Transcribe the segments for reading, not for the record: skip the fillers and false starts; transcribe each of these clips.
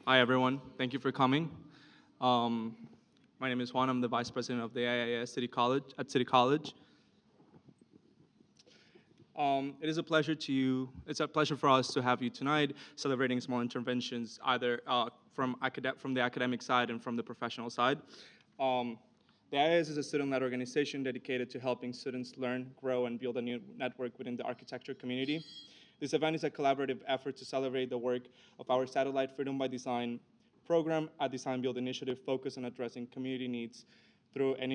Hi, everyone. Thank you for coming. Um, my name is Juan. I'm the Vice President of the AIAS City College at City College. It's a pleasure for us to have you tonight celebrating small interventions, either from the academic side and from the professional side. Um, the AIAS is a student-led organization dedicated to helping students learn, grow, and build a new network within the architecture community. This event is a collaborative effort to celebrate the work of our Satellite Freedom by Design program, a design build initiative focused on addressing community needs through an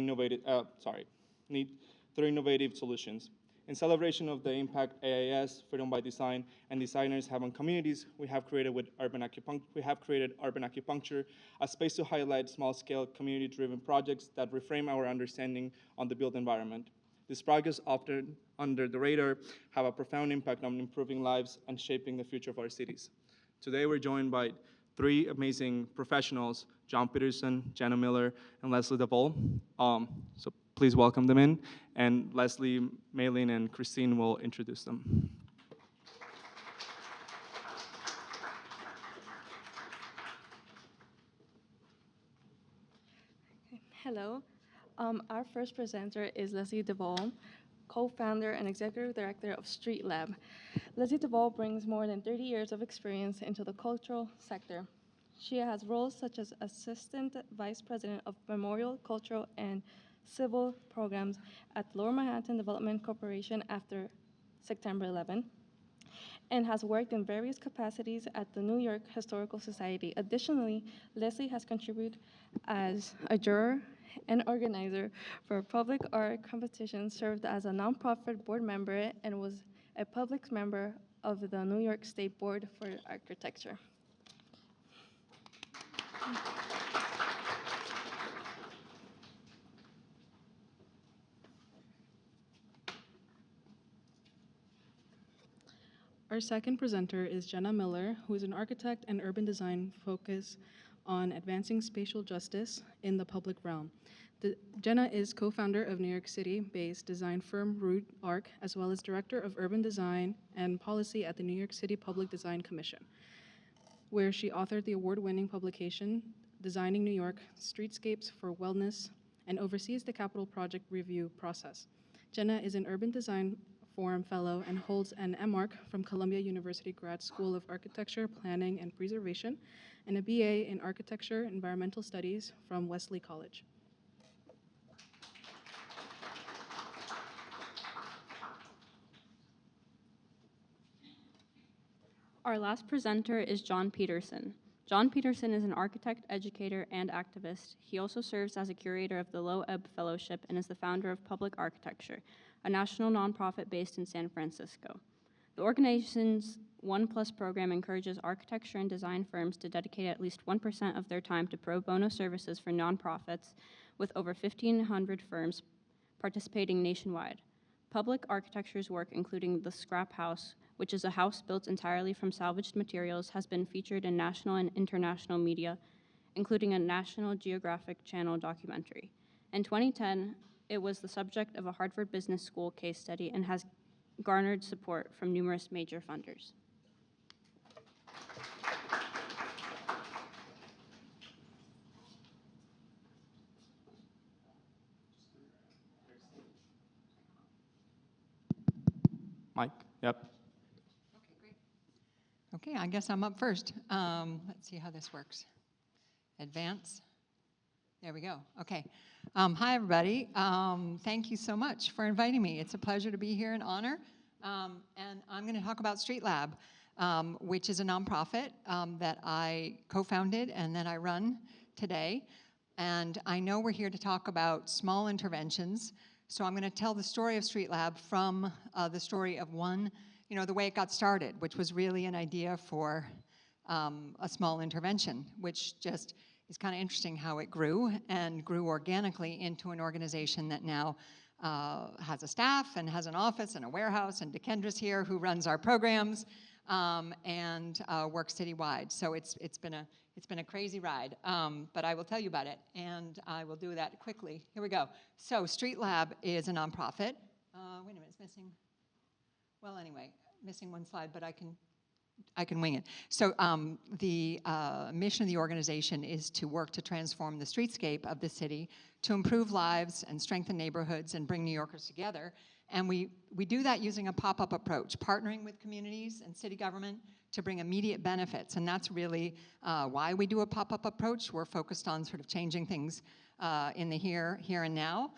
through innovative solutions. In celebration of the impact AIAS, Freedom by Design, and designers have on communities, we have created Urban Acupuncture, a space to highlight small-scale, community-driven projects that reframe our understanding on the built environment. These projects, often under the radar, have a profound impact on improving lives and shaping the future of our cities. Today, we're joined by three amazing professionals, John Peterson, Jenna Miller, and Leslie DeVol. So please welcome them in, and Leslie, Maylene, and Christine will introduce them. Hello. Our first presenter is Leslie DeVol, co-founder and executive director of Street Lab. Leslie DeVol brings more than 30 years of experience into the cultural sector. She has roles such as Assistant Vice President of Memorial, Cultural, and Civil Programs at Lower Manhattan Development Corporation after September 11, and has worked in various capacities at the New York Historical Society. Additionally, Leslie has contributed as a juror and organizer for public art competitions, served as a nonprofit board member, and was a public member of the New York State Board for Architecture. Our second presenter is Jenna Miller, who is an architect and urban design focused on advancing spatial justice in the public realm. Jenna is co-founder of New York City-based design firm Root Arc, as well as director of urban design and policy at the New York City Public Design Commission, where she authored the award-winning publication, Designing New York, Streetscapes for Wellness, and oversees the capital project review process. Jenna is an urban design Forum Fellow and holds an MArch from Columbia University Grad School of Architecture, Planning, and Preservation, and a BA in Architecture Environmental Studies from Wesley College. Our last presenter is John Peterson. John Peterson is an architect, educator, and activist. He also serves as a curator of the Low Ebb Fellowship and is the founder of Public Architecture, a national nonprofit based in San Francisco. The organization's 1+ program encourages architecture and design firms to dedicate at least 1% of their time to pro bono services for nonprofits, with over 1,500 firms participating nationwide. Public Architecture's work, including the Scrap House, which is a house built entirely from salvaged materials, has been featured in national and international media, including a National Geographic Channel documentary. In 2010, it was the subject of a Harvard Business School case study and has garnered support from numerous major funders. Mike? Yep. Okay, great. Okay, I guess I'm up first. Let's see how this works. Advance. There we go. Okay. Hi, everybody. Thank you so much for inviting me. It's a pleasure to be here, an honor. And I'm going to talk about Street Lab, which is a nonprofit that I co-founded and that I run today. And I know we're here to talk about small interventions. So I'm going to tell the story of Street Lab from the story of the way it got started, which was really an idea for a small intervention, which just is kind of interesting how it grew and grew organically into an organization that now has a staff and has an office and a warehouse, and Dekendra's here who runs our programs and works citywide. So it's been a crazy ride, but I will tell you about it, and I will do that quickly. Here we go. So Street Lab is a nonprofit. Wait a minute, it's missing. Well, anyway, missing one slide, but I can I can wing it. So the mission of the organization is to work to transform the streetscape of the city, to improve lives and strengthen neighborhoods and bring New Yorkers together. And we do that using a pop-up approach, partnering with communities and city government to bring immediate benefits. And that's really why we do a pop-up approach. We're focused on sort of changing things in the here and now,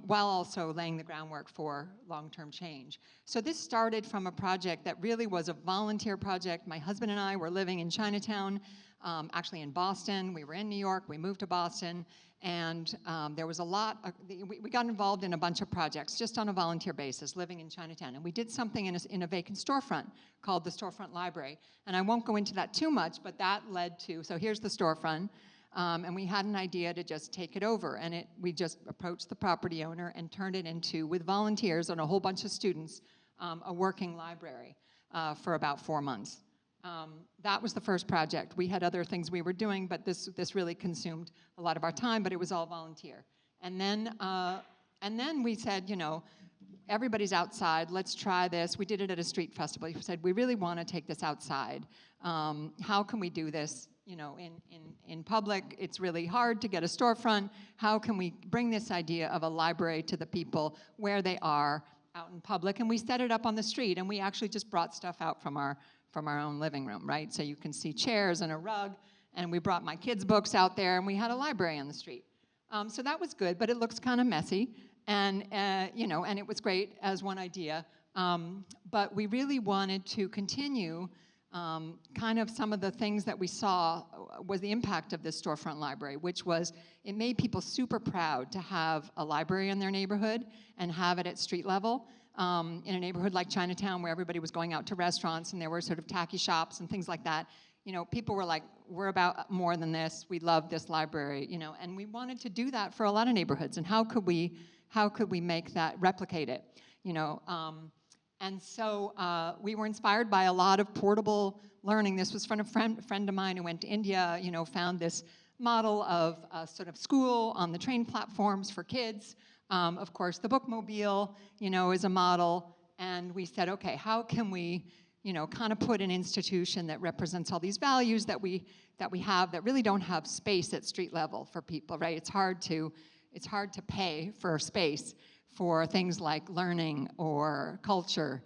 while also laying the groundwork for long-term change. So this started from a project that really was a volunteer project. My husband and I were living in Chinatown, actually in Boston. We were in New York, we moved to Boston, and there was a lot, we got involved in a bunch of projects just on a volunteer basis, living in Chinatown. And we did something in a vacant storefront called the Storefront Library. And I won't go into that too much, but that led to, so here's the storefront. And we had an idea to just take it over, and we just approached the property owner and turned it into, with volunteers and a whole bunch of students, a working library for about 4 months. That was the first project. We had other things we were doing, but this really consumed a lot of our time, but it was all volunteer. And then we said, you know, everybody's outside, let's try this. We did it at a street festival. We said, we really want to take this outside. How can we do this? You know, in public, it's really hard to get a storefront. How can we bring this idea of a library to the people where they are out in public? And we set it up on the street, and we actually just brought stuff out from our own living room, right? So you can see chairs and a rug, and we brought my kids' books out there, and we had a library on the street. So that was good, but it looks kind of messy, and you know, and it was great as one idea. But we really wanted to continue kind of some of the things that we saw was the impact of this storefront library, which was it made people super proud to have a library in their neighborhood and have it at street level. In a neighborhood like Chinatown, where everybody was going out to restaurants and there were sort of tacky shops and things like that, you know, people were like, we're about more than this. We love this library, you know, and we wanted to do that for a lot of neighborhoods. And how could we make that, replicate it, you know? And so we were inspired by a lot of portable learning. This was from a friend of mine who went to India, you know, found this model of a sort of school on the train platforms for kids. Of course, the bookmobile, you know, is a model. And we said, okay, how can we, you know, kind of put an institution that represents all these values that we have that really don't have space at street level for people, right? It's hard to pay for space for things like learning or culture,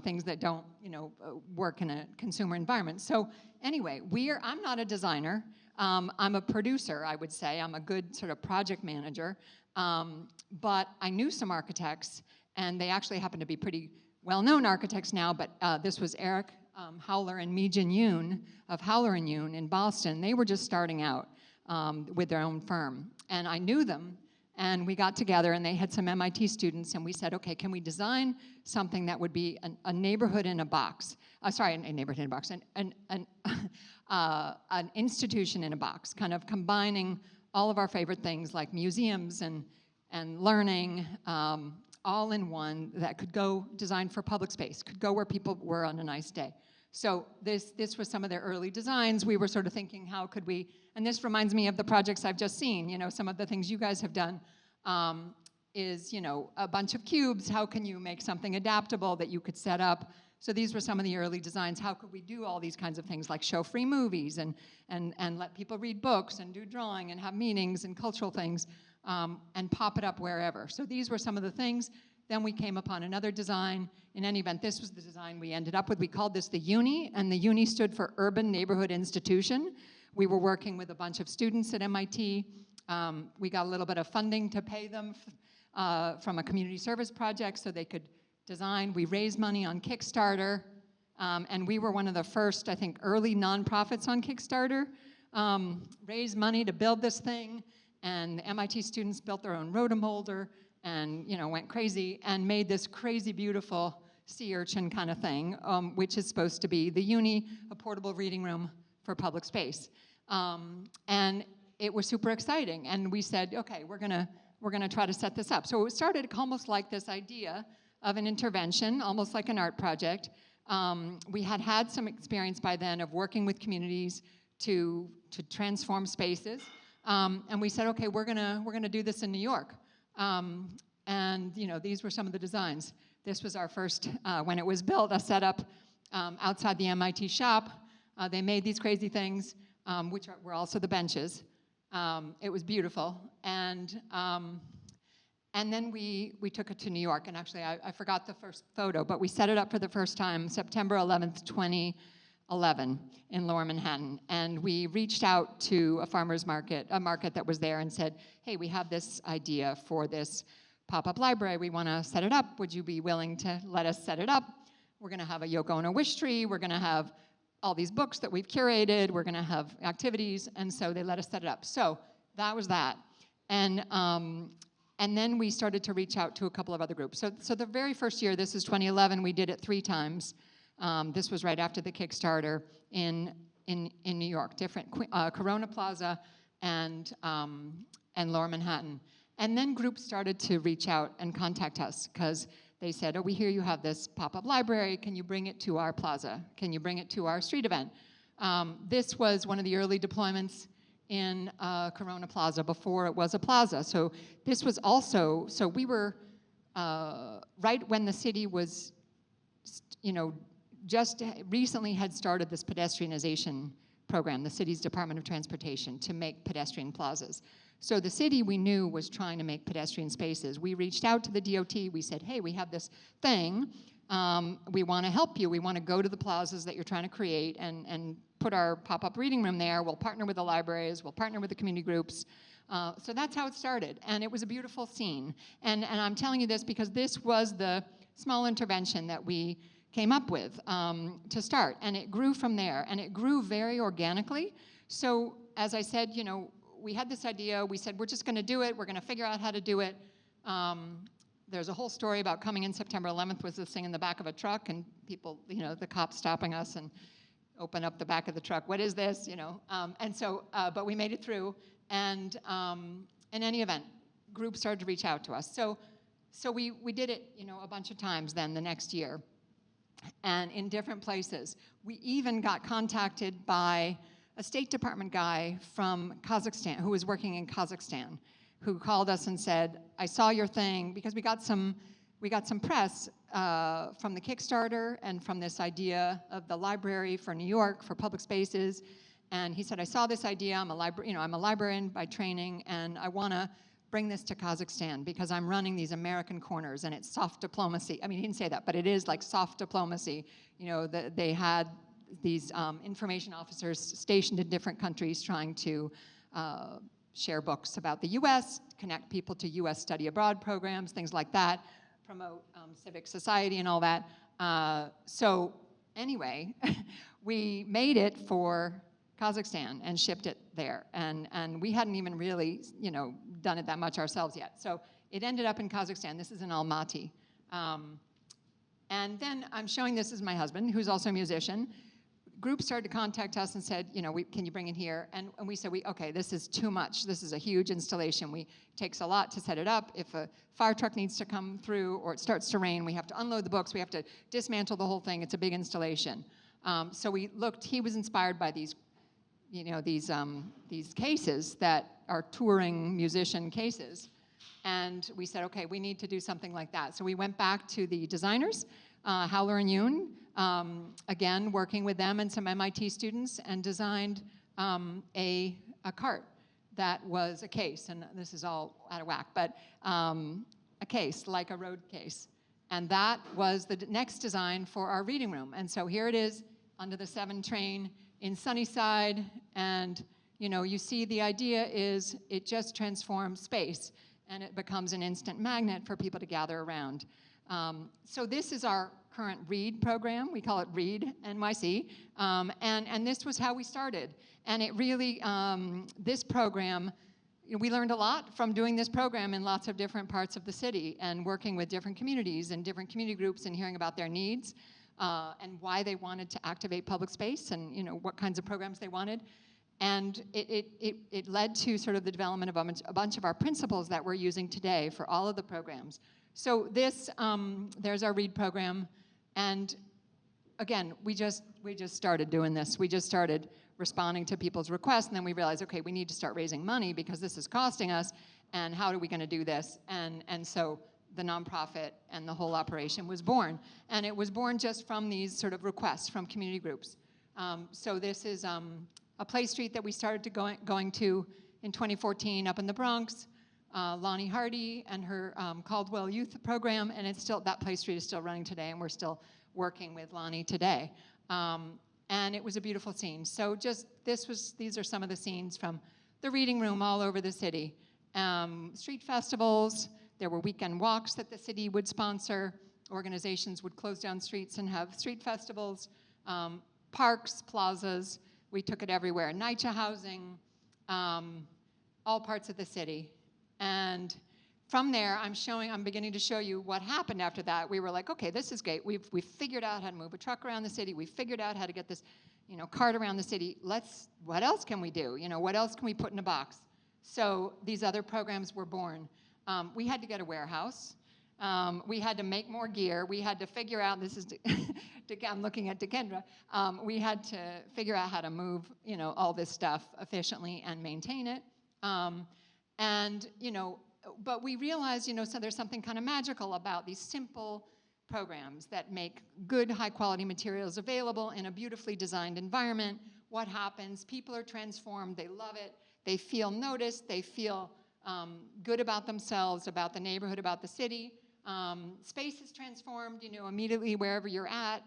things that don't, you know, work in a consumer environment. So anyway, I'm not a designer. I'm a producer, I would say. I'm a good sort of project manager. But I knew some architects, and they actually happen to be pretty well-known architects now, but this was Eric Howler and Mi Jin Yoon of Howler and Yoon in Boston. They were just starting out with their own firm, and I knew them. And we got together, and they had some MIT students, and we said, okay, can we design something that would be a neighborhood in a box? Sorry, a neighborhood in a box, an institution in a box, kind of combining all of our favorite things like museums and learning, all in one that could go designed for public space, could go where people were on a nice day. So this was some of their early designs. We were sort of thinking, how could we, and this reminds me of the projects I've just seen, you know, some of the things you guys have done is, you know, a bunch of cubes. How can you make something adaptable that you could set up? So these were some of the early designs. How could we do all these kinds of things like show free movies and let people read books and do drawing and have meetings and cultural things and pop it up wherever. So these were some of the things. Then we came upon another design. In any event, this was the design we ended up with. We called this the UNI, and the UNI stood for Urban Neighborhood Institution. We were working with a bunch of students at MIT. We got a little bit of funding to pay them from a community service project so they could design. We raised money on Kickstarter, and we were one of the first, I think, early nonprofits on Kickstarter. Raised money to build this thing, and the MIT students built their own rotomolder, and, you know, went crazy and made this crazy beautiful sea urchin kind of thing, which is supposed to be the UNI, a portable reading room for public space. And it was super exciting, and we said, okay, we're gonna try to set this up. So it started almost like this idea of an intervention, almost like an art project. We had some experience by then of working with communities to transform spaces, and we said, okay, we're gonna do this in New York. And, you know, these were some of the designs. This was our first, when it was built, a setup outside the MIT shop. They made these crazy things, which were also the benches. It was beautiful. And then we took it to New York. And actually, I forgot the first photo, but we set it up for the first time September 11th, 2011 in Lower Manhattan. And we reached out to a farmer's market, a market that was there, and said, hey, we have this idea for this pop-up library. We want to set it up. Would you be willing to let us set it up? We're going to have a Yoko Ono wish tree. We're going to have all these books that we've curated. We're going to have activities. And so they let us set it up. So that was that. And then we started to reach out to a couple of other groups. So the very first year, this is 2011, we did it 3 times. This was right after the Kickstarter in New York, different Corona Plaza and Lower Manhattan. And then groups started to reach out and contact us because they said, oh, we hear you have this pop-up library. Can you bring it to our plaza? Can you bring it to our street event? This was one of the early deployments in Corona Plaza before it was a plaza. So this was also, so we were right when the city was, just recently had started this pedestrianization program, the city's Department of Transportation, to make pedestrian plazas. So the city, we knew, was trying to make pedestrian spaces. We reached out to the DOT. We said, hey, we have this thing. We want to help you. We want to go to the plazas that you're trying to create and put our pop-up reading room there. We'll partner with the libraries. We'll partner with the community groups. So that's how it started. And it was a beautiful scene. And I'm telling you this because this was the small intervention that we came up with to start. And it grew from there. And it grew very organically. So as I said, we had this idea. We said, we're just going to do it. We're going to figure out how to do it. There's a whole story about coming in September 11th was this thing in the back of a truck and people, the cops stopping us and open up the back of the truck. What is this? And so, but we made it through. And in any event, groups started to reach out to us. So we did it, a bunch of times then the next year and in different places. We even got contacted by a State Department guy from Kazakhstan who was working in Kazakhstan, who called us and said, I saw your thing, because we got some press from the Kickstarter and from this idea of the library for New York, for public spaces. And he said, I saw this idea, I'm a librarian by training, and I want to bring this to Kazakhstan because I'm running these American corners and it's soft diplomacy. I mean, he didn't say that, but it is like soft diplomacy. They had these information officers stationed in different countries trying to share books about the U.S., connect people to U.S. study abroad programs, things like that, promote civic society and all that. So anyway, we made it for Kazakhstan and shipped it there. And we hadn't even really, done it that much ourselves yet. So it ended up in Kazakhstan. This is in Almaty. And then I'm showing this as my husband, who's also a musician. Groups started to contact us and said, can you bring it here? And we said, okay, this is too much. This is a huge installation. It takes a lot to set it up. If a fire truck needs to come through or it starts to rain, we have to unload the books. We have to dismantle the whole thing. It's a big installation. So we looked. He was inspired by these cases that are touring musician cases. And we said, okay, we need to do something like that. So we went back to the designers, Howler and Yoon, again, working with them and some MIT students, and designed a cart that was a case. And this is all out of whack, but a case, like a road case. And that was the next design for our reading room. And so here it is under the 7 train in Sunnyside. And you see the idea is it just transforms space and it becomes an instant magnet for people to gather around. So this is our current READ program. We call it READ NYC. And this was how we started. And it really, this program, we learned a lot from doing this program in lots of different parts of the city and working with different communities and different community groups and hearing about their needs and why they wanted to activate public space and what kinds of programs they wanted. And it led to sort of the development of a bunch of our principles that we're using today for all of the programs. So this, there's our READ program. And again, we just started doing this. We just started responding to people's requests, and then we realized, okay, we need to start raising money because this is costing us, and how are we going to do this? And so the nonprofit and the whole operation was born. And it was born just from these sort of requests from community groups. So this is a play street that we started going to in 2014 up in the Bronx. Lonnie Hardy and her Caldwell Youth Program, and it's still, that play street is still running today, and we're still working with Lonnie today. And it was a beautiful scene. So just, these are some of the scenes from the reading room all over the city. Street festivals, there were weekend walks that the city would sponsor. Organizations would close down streets and have street festivals. Parks, plazas, we took it everywhere. NYCHA housing, all parts of the city. And from there, I'm beginning to show you what happened after that. We were like, okay, this is great. We've figured out how to move a truck around the city. We figured out how to get this, cart around the city. What else can we do? What else can we put in a box? So these other programs were born. We had to get a warehouse. We had to make more gear. We had to figure out, this is, I'm looking at Dekendra. We had to figure out how to move, all this stuff efficiently and maintain it. But we realized, so there's something kind of magical about these simple programs that make good, high-quality materials available in a beautifully designed environment. What happens? People are transformed. They love it. They feel noticed. They feel good about themselves, about the neighborhood, about the city. Space is transformed, immediately wherever you're at.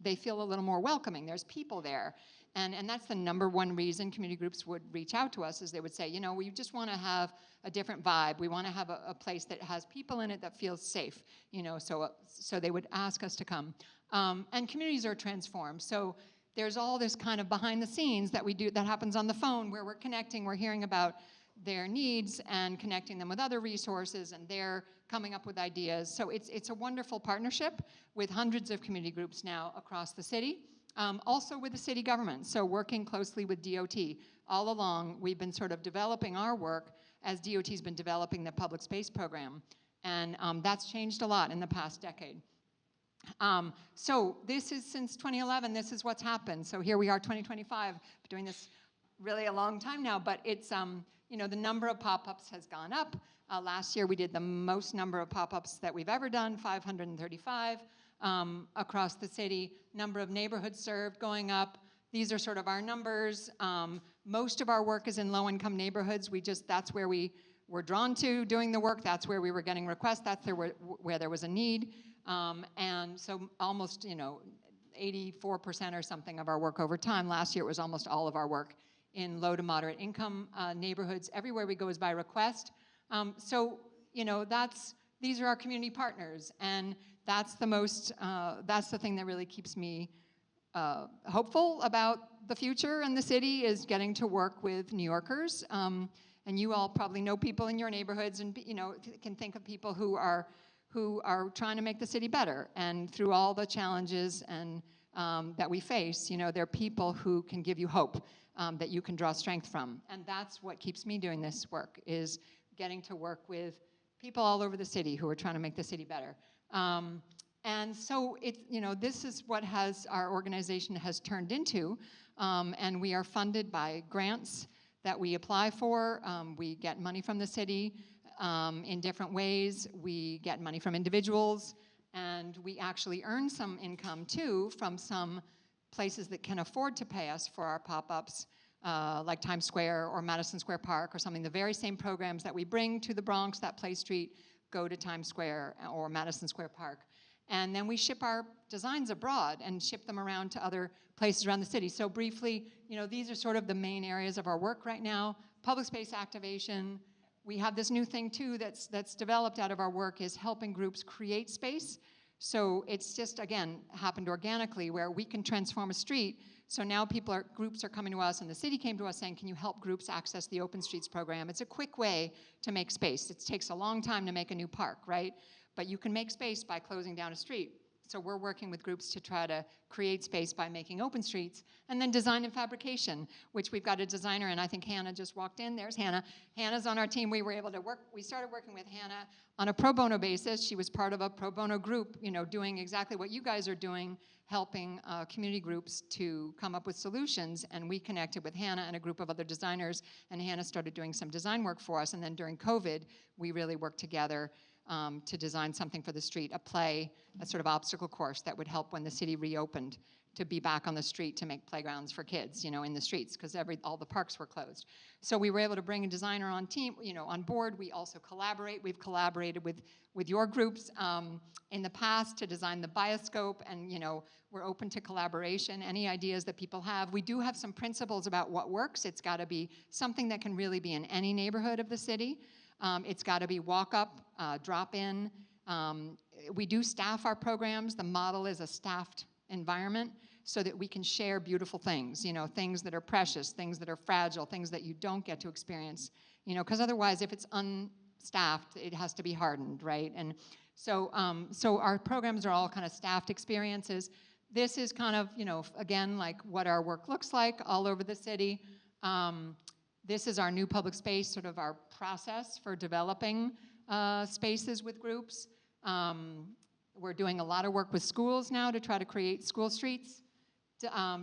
They feel a little more welcoming. There's people there. And that's the number one reason community groups would reach out to us, is they would say, we just want to have a different vibe. We want to have a place that has people in it that feels safe, so they would ask us to come. And communities are transformed. So there's all this kind of behind the scenes that we do, that happens on the phone, where we're connecting, we're hearing about their needs and connecting them with other resources, and they're coming up with ideas. So it's a wonderful partnership with hundreds of community groups now across the city. Also with the city government, so working closely with DOT. All along, we've been sort of developing our work as DOT's been developing the public space program. And that's changed a lot in the past decade. So this is since 2011, this is what's happened. So here we are, 2025, doing this really a long time now, but it's, the number of pop-ups has gone up. Last year we did the most number of pop-ups that we've ever done, 535. Across the city, number of neighborhoods served going up. These are sort of our numbers. Most of our work is in low-income neighborhoods. That's where we were drawn to doing the work. That's where we were getting requests. That's where there was a need. And so almost, 84% or something of our work over time. Last year it was almost all of our work in low to moderate income neighborhoods. Everywhere we go is by request. These are our community partners, and that's the thing that really keeps me hopeful about the future and the city, is getting to work with New Yorkers. And you all probably know people in your neighborhoods, and can think of people who are trying to make the city better. And through all the challenges and that we face, there are people who can give you hope, that you can draw strength from. And that's what keeps me doing this work, is getting to work with people all over the city who are trying to make the city better. And so this is what our organization has turned into, and we are funded by grants that we apply for. We get money from the city in different ways. We get money from individuals, and we actually earn some income too from some places that can afford to pay us for our pop-ups, like Times Square or Madison Square Park or something. The very same programs that we bring to the Bronx, that play street, go to Times Square or Madison Square Park. And then we ship our designs abroad and ship them around to other places around the city. So briefly, these are sort of the main areas of our work right now. Public space activation. We have this new thing too that's developed out of our work, is helping groups create space. So it's just, again, happened organically, where we can transform a street. So now groups are coming to us, and the city came to us saying, can you help groups access the Open Streets program? It's a quick way to make space. It takes a long time to make a new park, right? But you can make space by closing down a street. So we're working with groups to try to create space by making open streets. And then design and fabrication, which we've got a designer, and I think Hannah just walked in. There's Hannah. Hannah's on our team. We started working with Hannah on a pro bono basis. She was part of a pro bono group, doing exactly what you guys are doing, helping community groups to come up with solutions. And we connected with Hannah and a group of other designers, and Hannah started doing some design work for us. And then during COVID, we really worked together to design something for the street, a play, a sort of obstacle course that would help when the city reopened to be back on the street to make playgrounds for kids, in the streets, because all the parks were closed. So we were able to bring a designer on board. We also collaborate. We've collaborated with your groups in the past to design the bioscope, and we're open to collaboration. Any ideas that people have. We do have some principles about what works. It's got to be something that can really be in any neighborhood of the city. It's got to be walk up, drop in. We do staff our programs. The model is a staffed environment so that we can share beautiful things, things that are precious, things that are fragile, things that you don't get to experience, because otherwise if it's unstaffed, it has to be hardened, right? And so our programs are all kind of staffed experiences. This is kind of, again, like what our work looks like all over the city. This is our new public space, sort of our process for developing spaces with groups. We're doing a lot of work with schools now to try to create school streets.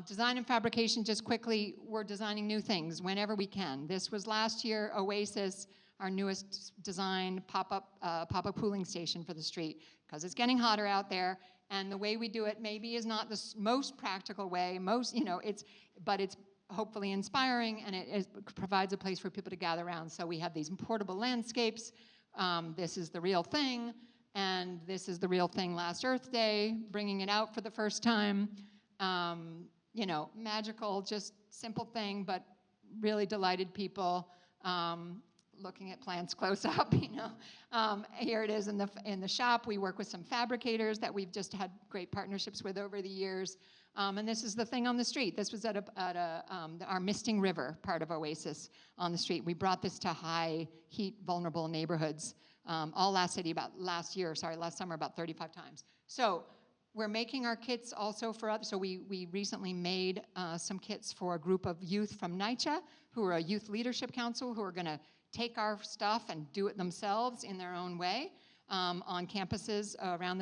Design and fabrication, just quickly, we're designing new things whenever we can. This was last year, Oasis, our newest design, pop-up cooling station for the street, because it's getting hotter out there, and the way we do it maybe is not the most practical way, but it's hopefully inspiring, and it provides a place for people to gather around. So we have these portable landscapes. This is the real thing, and this is the real thing last Earth Day, bringing it out for the first time. Magical, just simple thing, but really delighted people. Looking at plants close up, Here it is in the shop. We work with some fabricators that we've just had great partnerships with over the years. And this is the thing on the street. This was at our Misting River part of Oasis on the street. We brought this to high heat vulnerable neighborhoods all last summer about 35 times. So we're making our kits also for others. So we recently made some kits for a group of youth from NYCHA, who are a youth leadership council, who are going to take our stuff and do it themselves in their own way on campuses around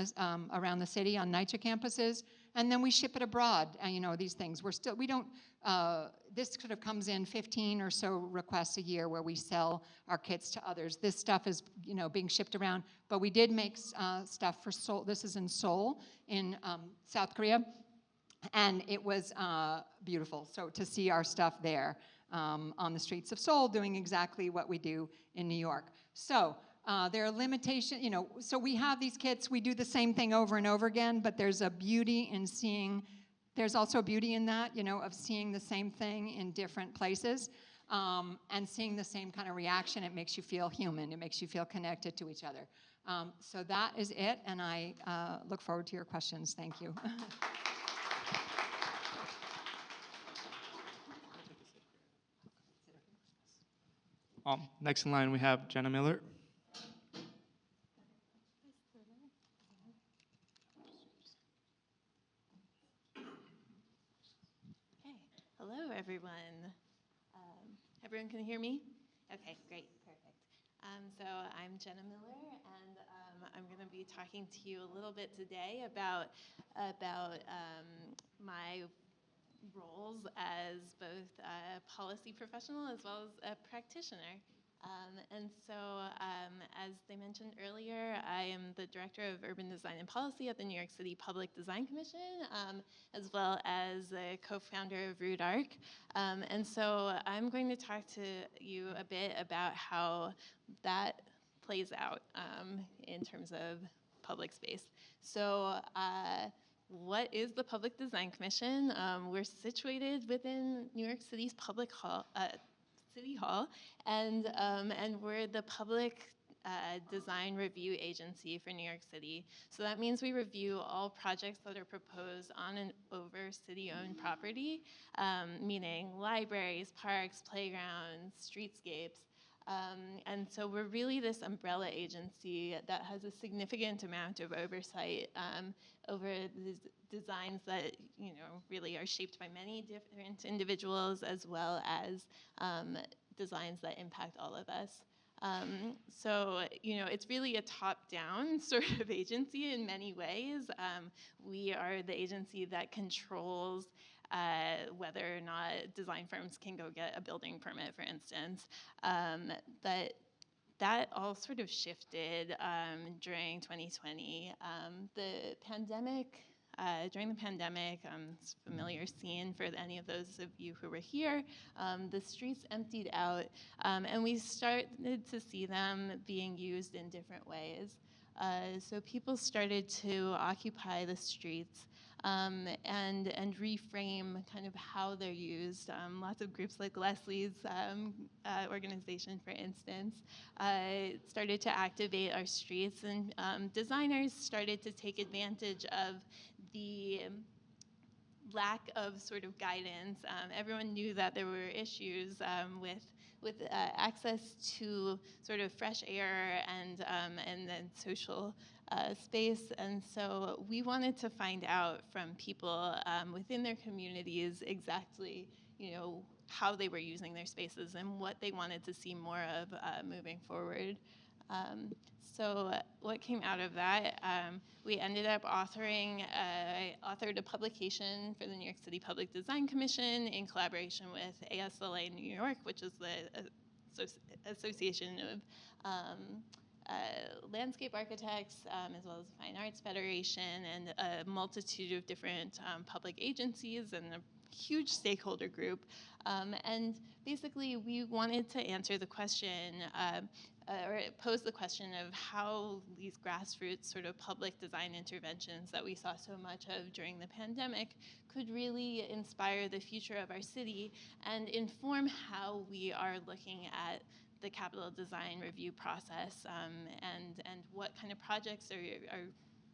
the city, on NYCHA campuses. And then we ship it abroad, these things. This sort of comes in 15 or so requests a year where we sell our kits to others. This stuff is, being shipped around. But we did make stuff for Seoul. This is in Seoul in South Korea. And it was beautiful. So to see our stuff there on the streets of Seoul doing exactly what we do in New York. So there are limitations, so we have these kits, we do the same thing over and over again, but there's a beauty in there's also a beauty in that, of seeing the same thing in different places and seeing the same kind of reaction. It makes you feel human, it makes you feel connected to each other. So that is it, and I look forward to your questions. Thank you. Next in line, we have Jenna Miller. Hello, everyone. Everyone can hear me? Okay, great, perfect. So I'm Jenna Miller, and I'm going to be talking to you a little bit today about my roles as both a policy professional as well as a practitioner. As they mentioned earlier, I am the Director of Urban Design and Policy at the New York City Public Design Commission, as well as a co-founder of Root Arc. So I'm going to talk to you a bit about how that plays out in terms of public space. So what is the Public Design Commission? We're situated within New York City's City Hall, and we're the public design review agency for New York City. So that means we review all projects that are proposed on and over city-owned property, meaning libraries, parks, playgrounds, streetscapes. And so we're really this umbrella agency that has a significant amount of oversight over the designs that really are shaped by many different individuals, as well as designs that impact all of us. So it's really a top-down sort of agency in many ways. We are the agency that controls whether or not design firms can go get a building permit, for instance. That that all sort of shifted during 2020. The pandemic, during the pandemic, it's a familiar scene for any of those of you who were here. The streets emptied out, and we started to see them being used in different ways. So people started to occupy the streets and reframe kind of how they're used. Lots of groups like Leslie's organization, for instance, started to activate our streets, and designers started to take advantage of the lack of sort of guidance. Everyone knew that there were issues with access to sort of fresh air and then social space, and so we wanted to find out from people within their communities exactly, how they were using their spaces and what they wanted to see more of moving forward. So what came out of that, we ended up I authored a publication for the New York City Public Design Commission in collaboration with ASLA New York, which is the Association of Landscape Architects, as well as the Fine Arts Federation, and a multitude of different public agencies and a huge stakeholder group. And basically, we wanted to answer the question, or pose the question of how these grassroots sort of public design interventions that we saw so much of during the pandemic could really inspire the future of our city and inform how we are looking at the capital design review process, and what kind of projects are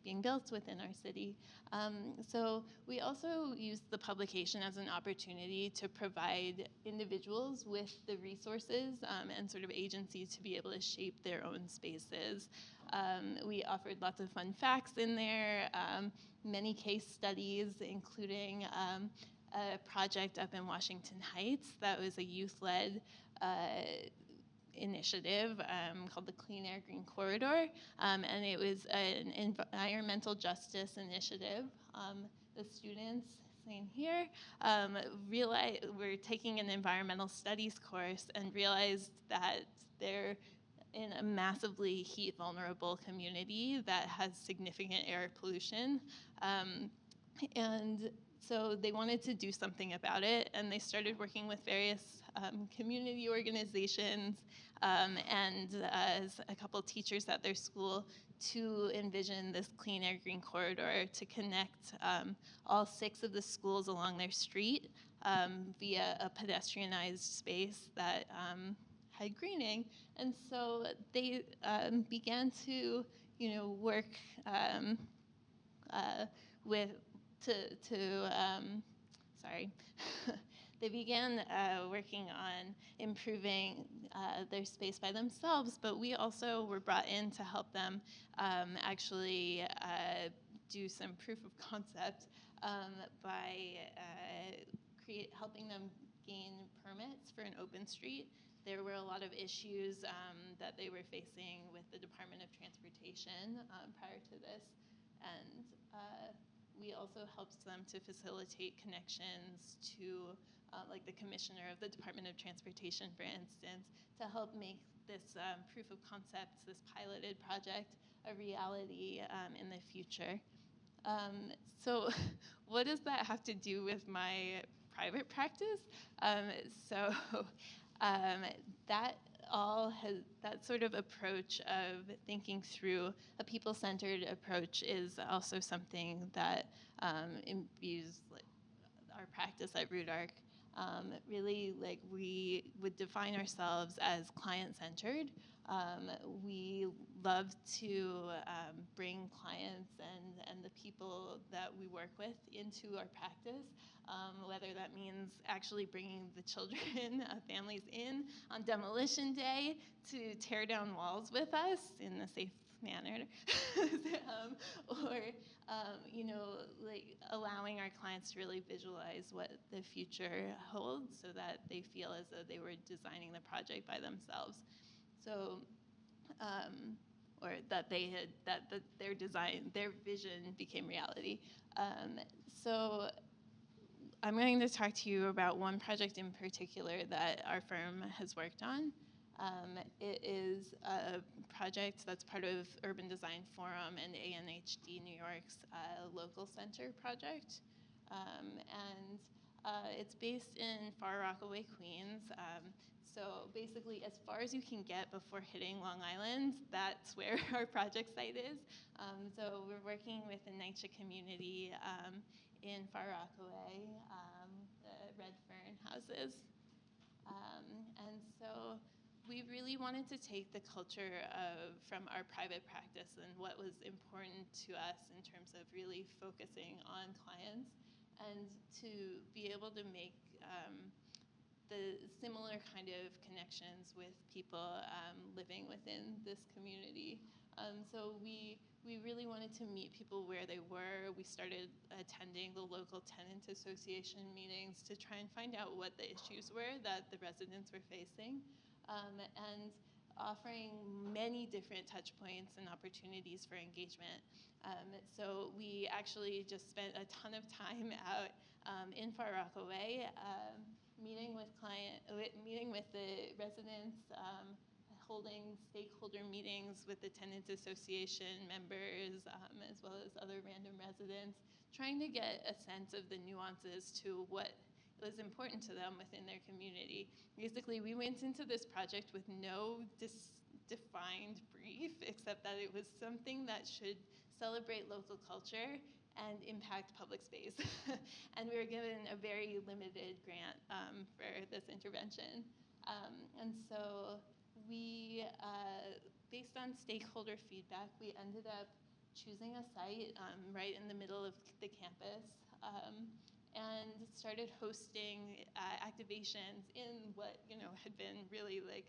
being built within our city. So we also used the publication as an opportunity to provide individuals with the resources and sort of agency to be able to shape their own spaces. We offered lots of fun facts in there, many case studies, including a project up in Washington Heights that was a youth-led initiative called the Clean Air Green Corridor, and it was an environmental justice initiative. The students, seen here, were taking an environmental studies course and realized that they're in a massively heat vulnerable community that has significant air pollution. And so they wanted to do something about it, and they started working with various community organizations and a couple teachers at their school to envision this Clean Air Green Corridor to connect all 6 of the schools along their street via a pedestrianized space that had greening. And so they began to, work they began working on improving their space by themselves, but we also were brought in to help them actually do some proof of concept by helping them gain permits for an open street. There were a lot of issues that they were facing with the Department of Transportation prior to this, and we also helped them to facilitate connections to like the commissioner of the Department of Transportation, for instance, to help make this proof of concept, this piloted project, a reality in the future. So what does that have to do with my private practice? That sort of approach of thinking through a people-centered approach is also something that imbues our practice at RootArc. Really, we would define ourselves as client-centered. We love to bring clients and the people that we work with into our practice, whether that means actually bringing the children, families in on demolition day to tear down walls with us in a safe manner, or allowing our clients to really visualize what the future holds, so that they feel as though they were designing the project by themselves. So, or that their vision became reality. So I'm going to talk to you about one project in particular that our firm has worked on. It is a project that's part of Urban Design Forum and ANHD New York's local center project. And it's based in Far Rockaway, Queens. So basically, as far as you can get before hitting Long Island, that's where our project site is. So we're working with the NYCHA community in Far Rockaway, the Red Fern houses. And so we really wanted to take the culture from our private practice and what was important to us in terms of really focusing on clients and to be able to make the similar kind of connections with people living within this community. So we really wanted to meet people where they were. We started attending the local tenant association meetings to try and find out what the issues were that the residents were facing, and offering many different touch points and opportunities for engagement. So we actually just spent a ton of time out in Far Rockaway, meeting with the residents, holding stakeholder meetings with the tenant association members, as well as other random residents, trying to get a sense of the nuances to what was important to them within their community. Basically, we went into this project with no defined brief, except that it was something that should celebrate local culture and impact public space. And we were given a very limited grant for this intervention. And so we, based on stakeholder feedback, we ended up choosing a site right in the middle of the campus, and started hosting activations in what had been really like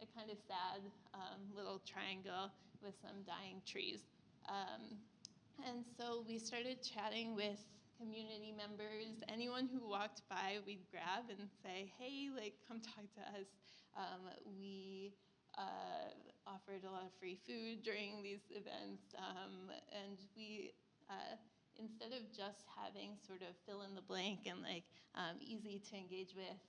a kind of sad little triangle with some dying trees. And so we started chatting with community members. Anyone who walked by, we'd grab and say, hey, like, come talk to us. We offered a lot of free food during these events. And we, instead of just having sort of fill in the blank and like easy to engage with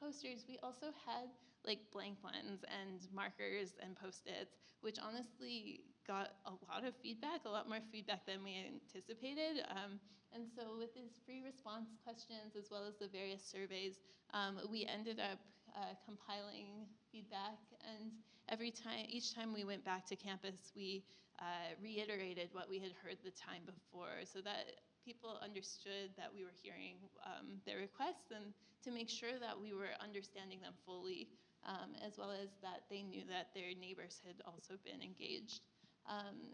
posters, we also had like blank ones and markers and Post-its, which honestly got a lot of feedback, a lot more feedback than we anticipated. And so with these free response questions, as well as the various surveys, we ended up compiling feedback. And each time we went back to campus, we reiterated what we had heard the time before so that people understood that we were hearing their requests and to make sure that we were understanding them fully, as well as that they knew that their neighbors had also been engaged.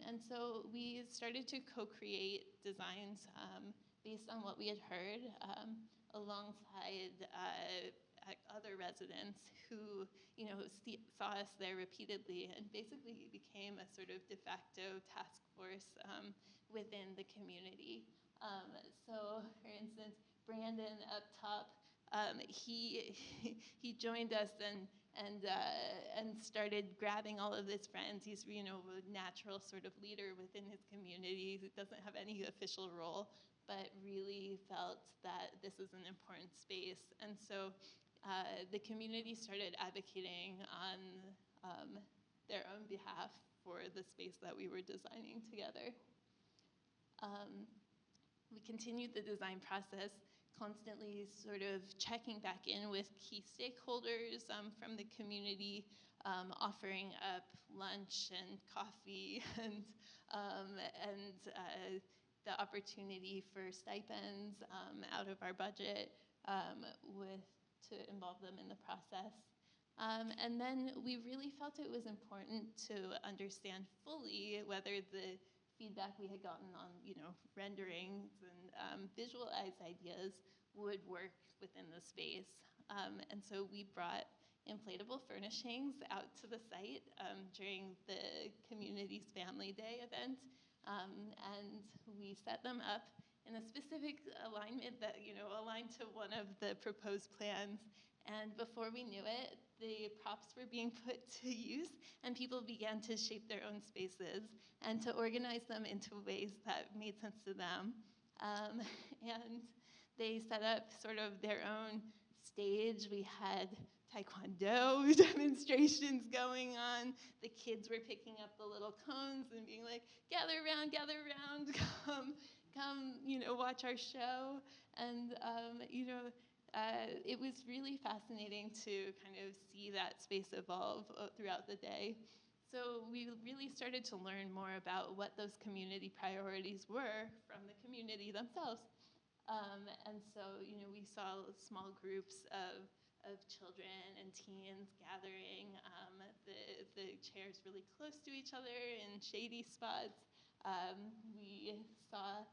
And so we started to co-create designs based on what we had heard alongside other residents who saw us there repeatedly and basically became a sort of de facto task force within the community. So for instance, Brandon up top, he joined us and started grabbing all of his friends. He's a natural sort of leader within his community. He doesn't have any official role, but really felt that this is an important space. And so the community started advocating on their own behalf for the space that we were designing together. We continued the design process, constantly sort of checking back in with key stakeholders from the community, offering up lunch and coffee and the opportunity for stipends out of our budget to involve them in the process. And then we really felt it was important to understand fully whether the feedback we had gotten on, renderings and visualized ideas would work within the space. And so we brought inflatable furnishings out to the site during the community's Family Day event, and we set them up in a specific alignment that aligned to one of the proposed plans. And before we knew it, the props were being put to use, and people began to shape their own spaces and to organize them into ways that made sense to them. And they set up sort of their own stage. We had taekwondo demonstrations going on. The kids were picking up the little cones and being like, gather around, come, watch our show. And, it was really fascinating to kind of see that space evolve throughout the day. So we really started to learn more about what those community priorities were from the community themselves. And so, we saw small groups of children and teens gathering, the chairs really close to each other in shady spots. We saw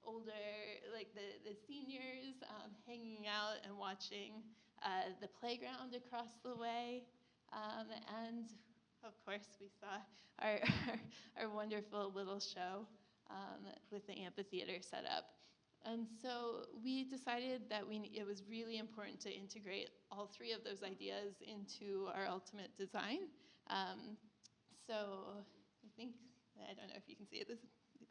older, like the seniors hanging out and watching the playground across the way. And of course, we saw our wonderful little show with the amphitheater set up. And so we decided that it was really important to integrate all three of those ideas into our ultimate design. So I don't know if you can see it, this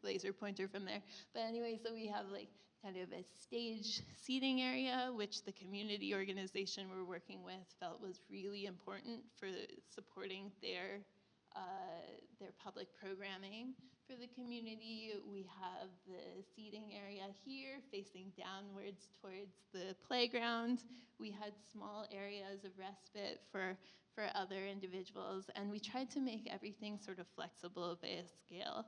laser pointer from there. But anyway, so we have like kind of a stage seating area, which the community organization we're working with felt was really important for supporting their public programming for the community. We have the seating area here facing downwards towards the playground. We had small areas of respite for other individuals, and we tried to make everything sort of flexible via scale.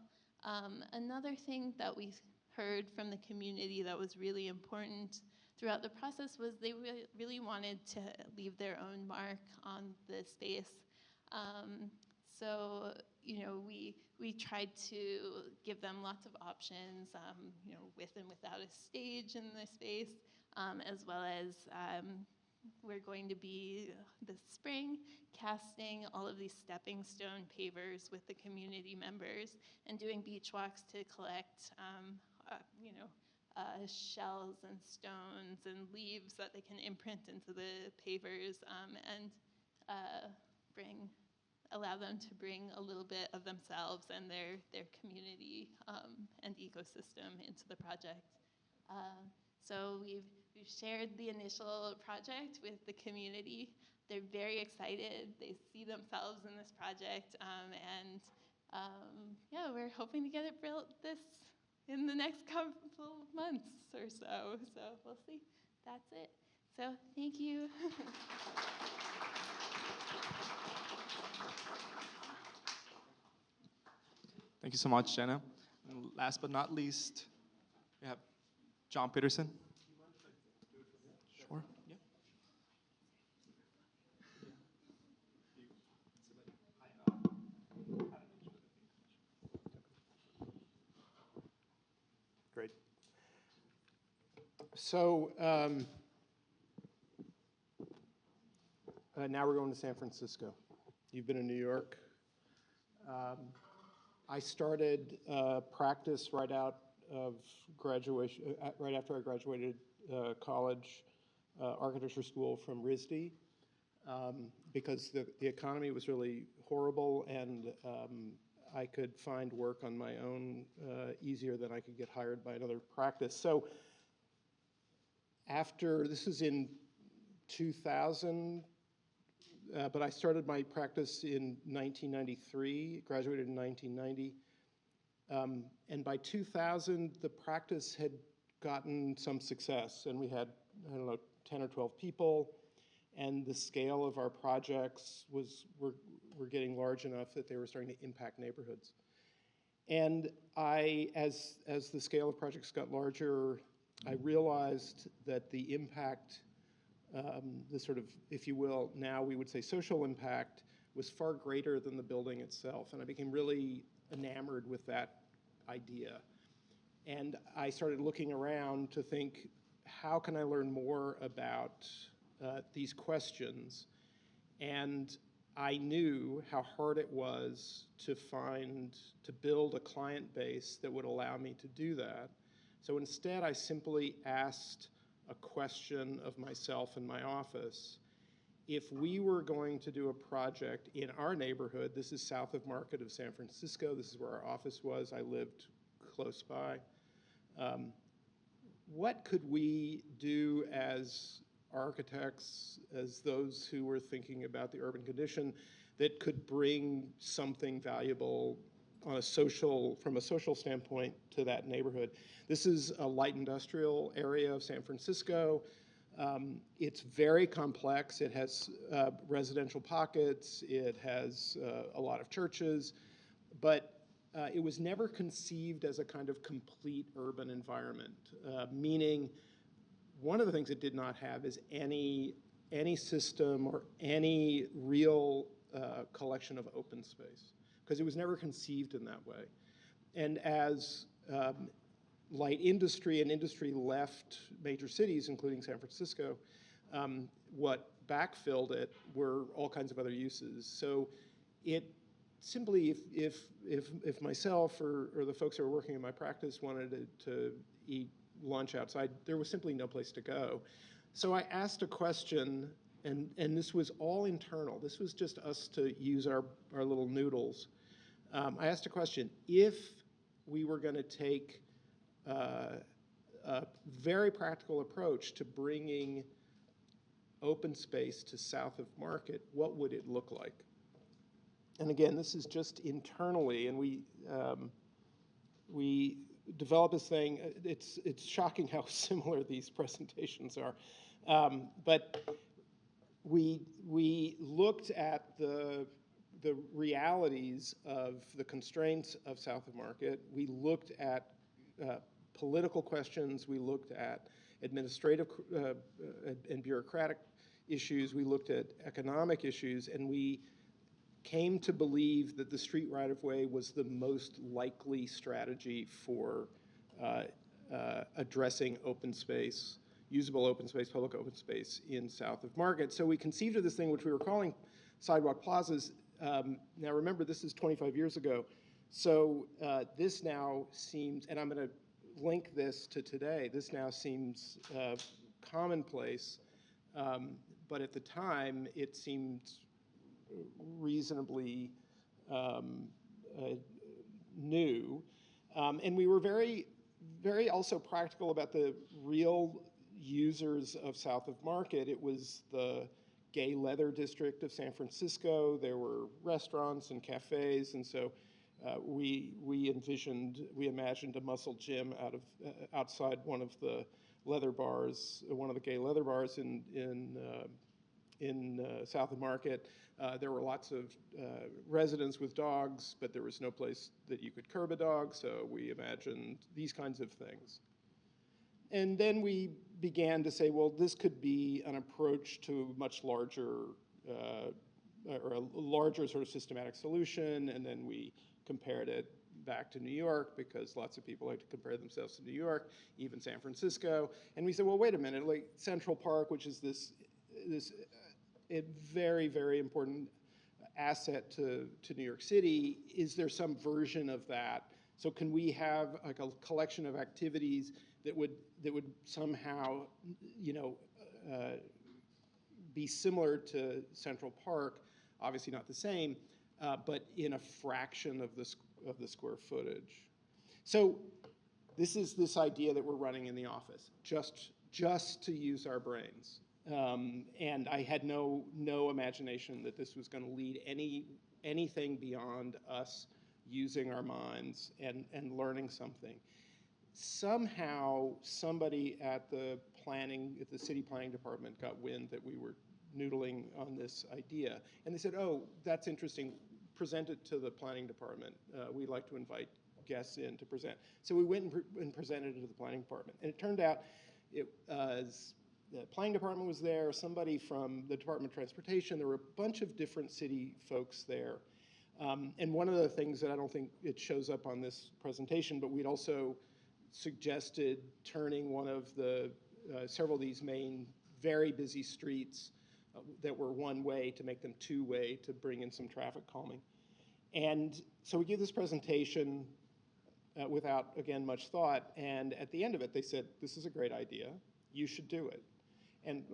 Another thing that we heard from the community that was really important throughout the process was they really wanted to leave their own mark on the space. So, we tried to give them lots of options, with and without a stage in the space, as well as we're going to be this spring casting all of these stepping stone pavers with the community members and doing beach walks to collect, shells and stones and leaves that they can imprint into the pavers and allow them to bring a little bit of themselves and their community and ecosystem into the project. So we've shared the initial project with the community. They're very excited. They see themselves in this project, and we're hoping to get it built in the next couple of months or so. So we'll see. That's it. So thank you. Thank you so much, Jenna. And last but not least, we have John Peterson. Sure. Yeah. Great. So now we're going to San Francisco. You've been in New York. I started practice right out of graduation, right after I graduated college, architecture school from RISD, because the economy was really horrible, and I could find work on my own easier than I could get hired by another practice. So this is in 2000, but I started my practice in 1993, graduated in 1990. And by 2000, the practice had gotten some success, and we had, 10 or 12 people, and the scale of our projects were getting large enough that they were starting to impact neighborhoods. And as the scale of projects got larger, I realized that the impact, the sort of, if you will, now we would say social impact, was far greater than the building itself. And I became really enamored with that idea. And I started looking around to think, how can I learn more about these questions? And I knew how hard it was to build a client base that would allow me to do that. So instead, I simply asked a question of myself in my office. If we were going to do a project in our neighborhood, this is south of Market of San Francisco, this is where our office was, I lived close by, what could we do as architects, as those who were thinking about the urban condition that could bring something valuable on a from a social standpoint to that neighborhood. This is a light industrial area of San Francisco. It's very complex. It has residential pockets. It has a lot of churches, but it was never conceived as a kind of complete urban environment, meaning one of the things it did not have is any system or any real collection of open space, because it was never conceived in that way. And as light industry and industry left major cities, including San Francisco, what backfilled it were all kinds of other uses. So it simply, if myself or the folks who are working in my practice wanted to eat lunch outside, there was simply no place to go. So I asked a question, and this was all internal. This was just us to use our little noodles. I asked a question: if we were going to take a very practical approach to bringing open space to south of Market, what would it look like? And again, this is just internally, and we developed this thing. It's shocking how similar these presentations are. But we looked at the realities of the constraints of south of Market. We looked at political questions. We looked at administrative and bureaucratic issues. We looked at economic issues, and we came to believe that the street right-of-way was the most likely strategy for addressing open space, usable open space, public open space in south of Market. So we conceived of this thing, which we were calling sidewalk plazas. Now remember, this is 25 years ago. So this now seems, and I'm going to link this to today, this now seems commonplace, but at the time it seemed reasonably new. And we were very, very also practical about the real users of south of Market. It was the gay leather district of San Francisco. There were restaurants and cafes, and so we imagined a muscle gym outside one of the leather bars, one of the gay leather bars in south of Market. There were lots of residents with dogs, but there was no place that you could curb a dog, so we imagined these kinds of things. And then we began to say, well, this could be an approach to much larger, or a larger sort of systematic solution, and then we compared it back to New York, because lots of people like to compare themselves to New York, even San Francisco. And we said, well, wait a minute, like Central Park, which is this a very, very important asset to New York City, is there some version of that? So can we have like a collection of activities that would somehow, be similar to Central Park, obviously not the same, but in a fraction of the square footage. So this is this idea that we're running in the office, just to use our brains. And I had no imagination that this was going to lead anything beyond us using our minds and learning something. Somehow, somebody at the city planning department got wind that we were noodling on this idea, and they said, "Oh, that's interesting. Present it to the planning department. We'd like to invite guests in to present." So we went and presented it to the planning department, and it turned out the planning department was there, somebody from the Department of Transportation. There were a bunch of different city folks there. And one of the things that I don't think it shows up on this presentation, but we'd also suggested turning one of the several of these main very busy streets that were one-way to make them two-way to bring in some traffic calming. And so we gave this presentation without, again, much thought. And at the end of it, they said, "This is a great idea. You should do it." And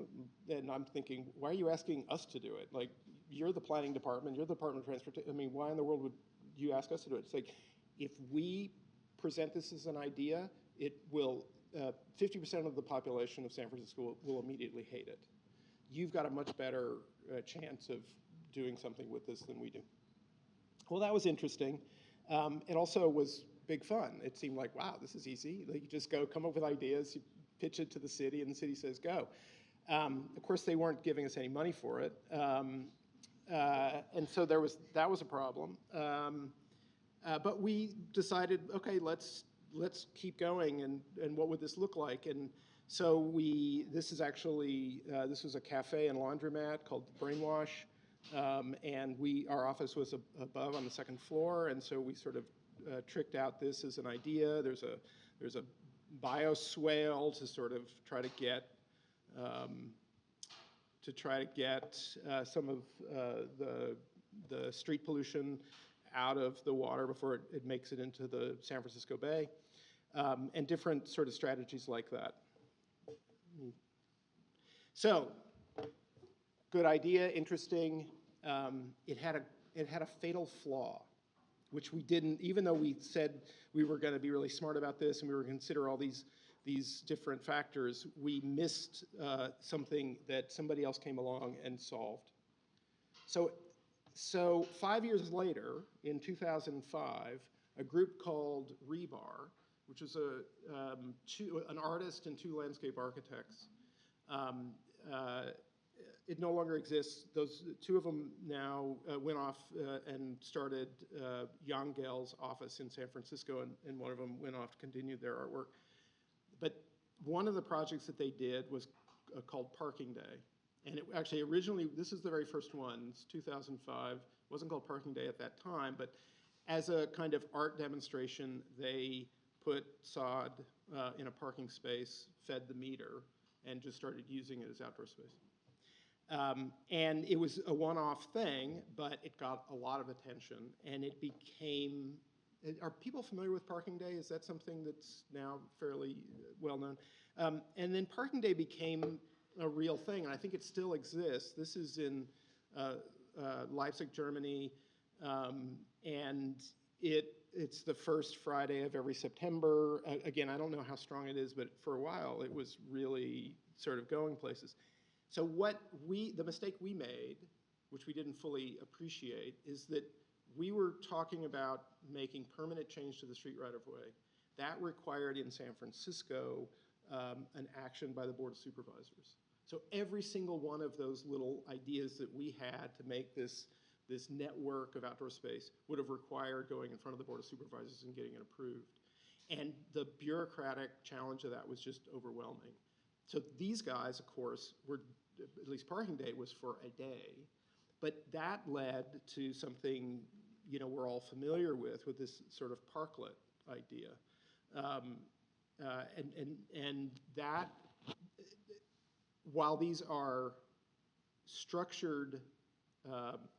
then I'm thinking, why are you asking us to do it? Like, you're the planning department, you're the Department of Transportation. I mean, why in the world would you ask us to do it? It's like, if we present this as an idea, it will 50% of the population of San Francisco will immediately hate it. You've got a much better chance of doing something with this than we do. Well, that was interesting. It also was big fun. It seemed like, wow, this is easy. Like, you just go, come up with ideas, you pitch it to the city, and the city says go. Of course, they weren't giving us any money for it. And so that was a problem. But we decided, okay, let's keep going, and what would this look like? And so this is actually, this was a cafe and laundromat called Brainwash, and our office was above on the second floor, and so we sort of tricked out this as an idea. There's a bioswale to sort of try to get some of the street pollution out of the water before it makes it into the San Francisco Bay, and different sort of strategies like that. So, good idea, interesting. It had a fatal flaw, which we didn't, even though we said we were going to be really smart about this and we were going to consider all these different factors, we missed something that somebody else came along and solved. So 5 years later, in 2005, a group called Rebar, which is an artist and two landscape architects, it no longer exists. Those two of them now went off and started Yangel's office in San Francisco, and one of them went off to continue their artwork. But one of the projects that they did was called Parking Day. And it actually originally, this is the very first one, it's 2005. It wasn't called Parking Day at that time, but as a kind of art demonstration, they put sod in a parking space, fed the meter, and just started using it as outdoor space. And it was a one-off thing, but it got a lot of attention, and it became, are people familiar with Parking Day? Is that something that's now fairly well known? And then Parking Day became a real thing, and I think it still exists. This is in Leipzig, Germany, and it's the first Friday of every September. Again, I don't know how strong it is, but for a while it was really sort of going places. So the mistake we made, which we didn't fully appreciate, is that we were talking about making permanent change to the street right-of-way. That required in San Francisco an action by the Board of Supervisors. So every single one of those little ideas that we had to make this network of outdoor space would have required going in front of the Board of Supervisors and getting it approved. And the bureaucratic challenge of that was just overwhelming. So these guys, of course, at least Parking Day was for a day, but that led to something we're all familiar with this sort of parklet idea. And that, while these are structured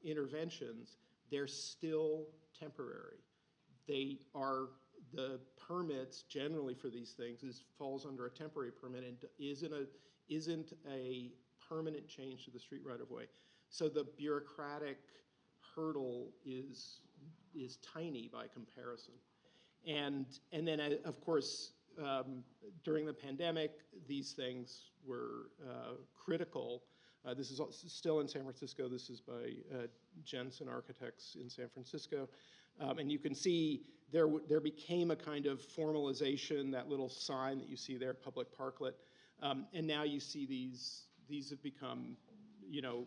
interventions, they're still temporary. The permits generally for these things falls under a temporary permit and isn't a permanent change to the street right-of-way. So the bureaucratic hurdle is tiny by comparison. And then, of course, during the pandemic, these things were critical. This is still in San Francisco. This is by Jensen Architects in San Francisco. And you can see there became a kind of formalization, that little sign that you see there, public parklet. And now you see these have become,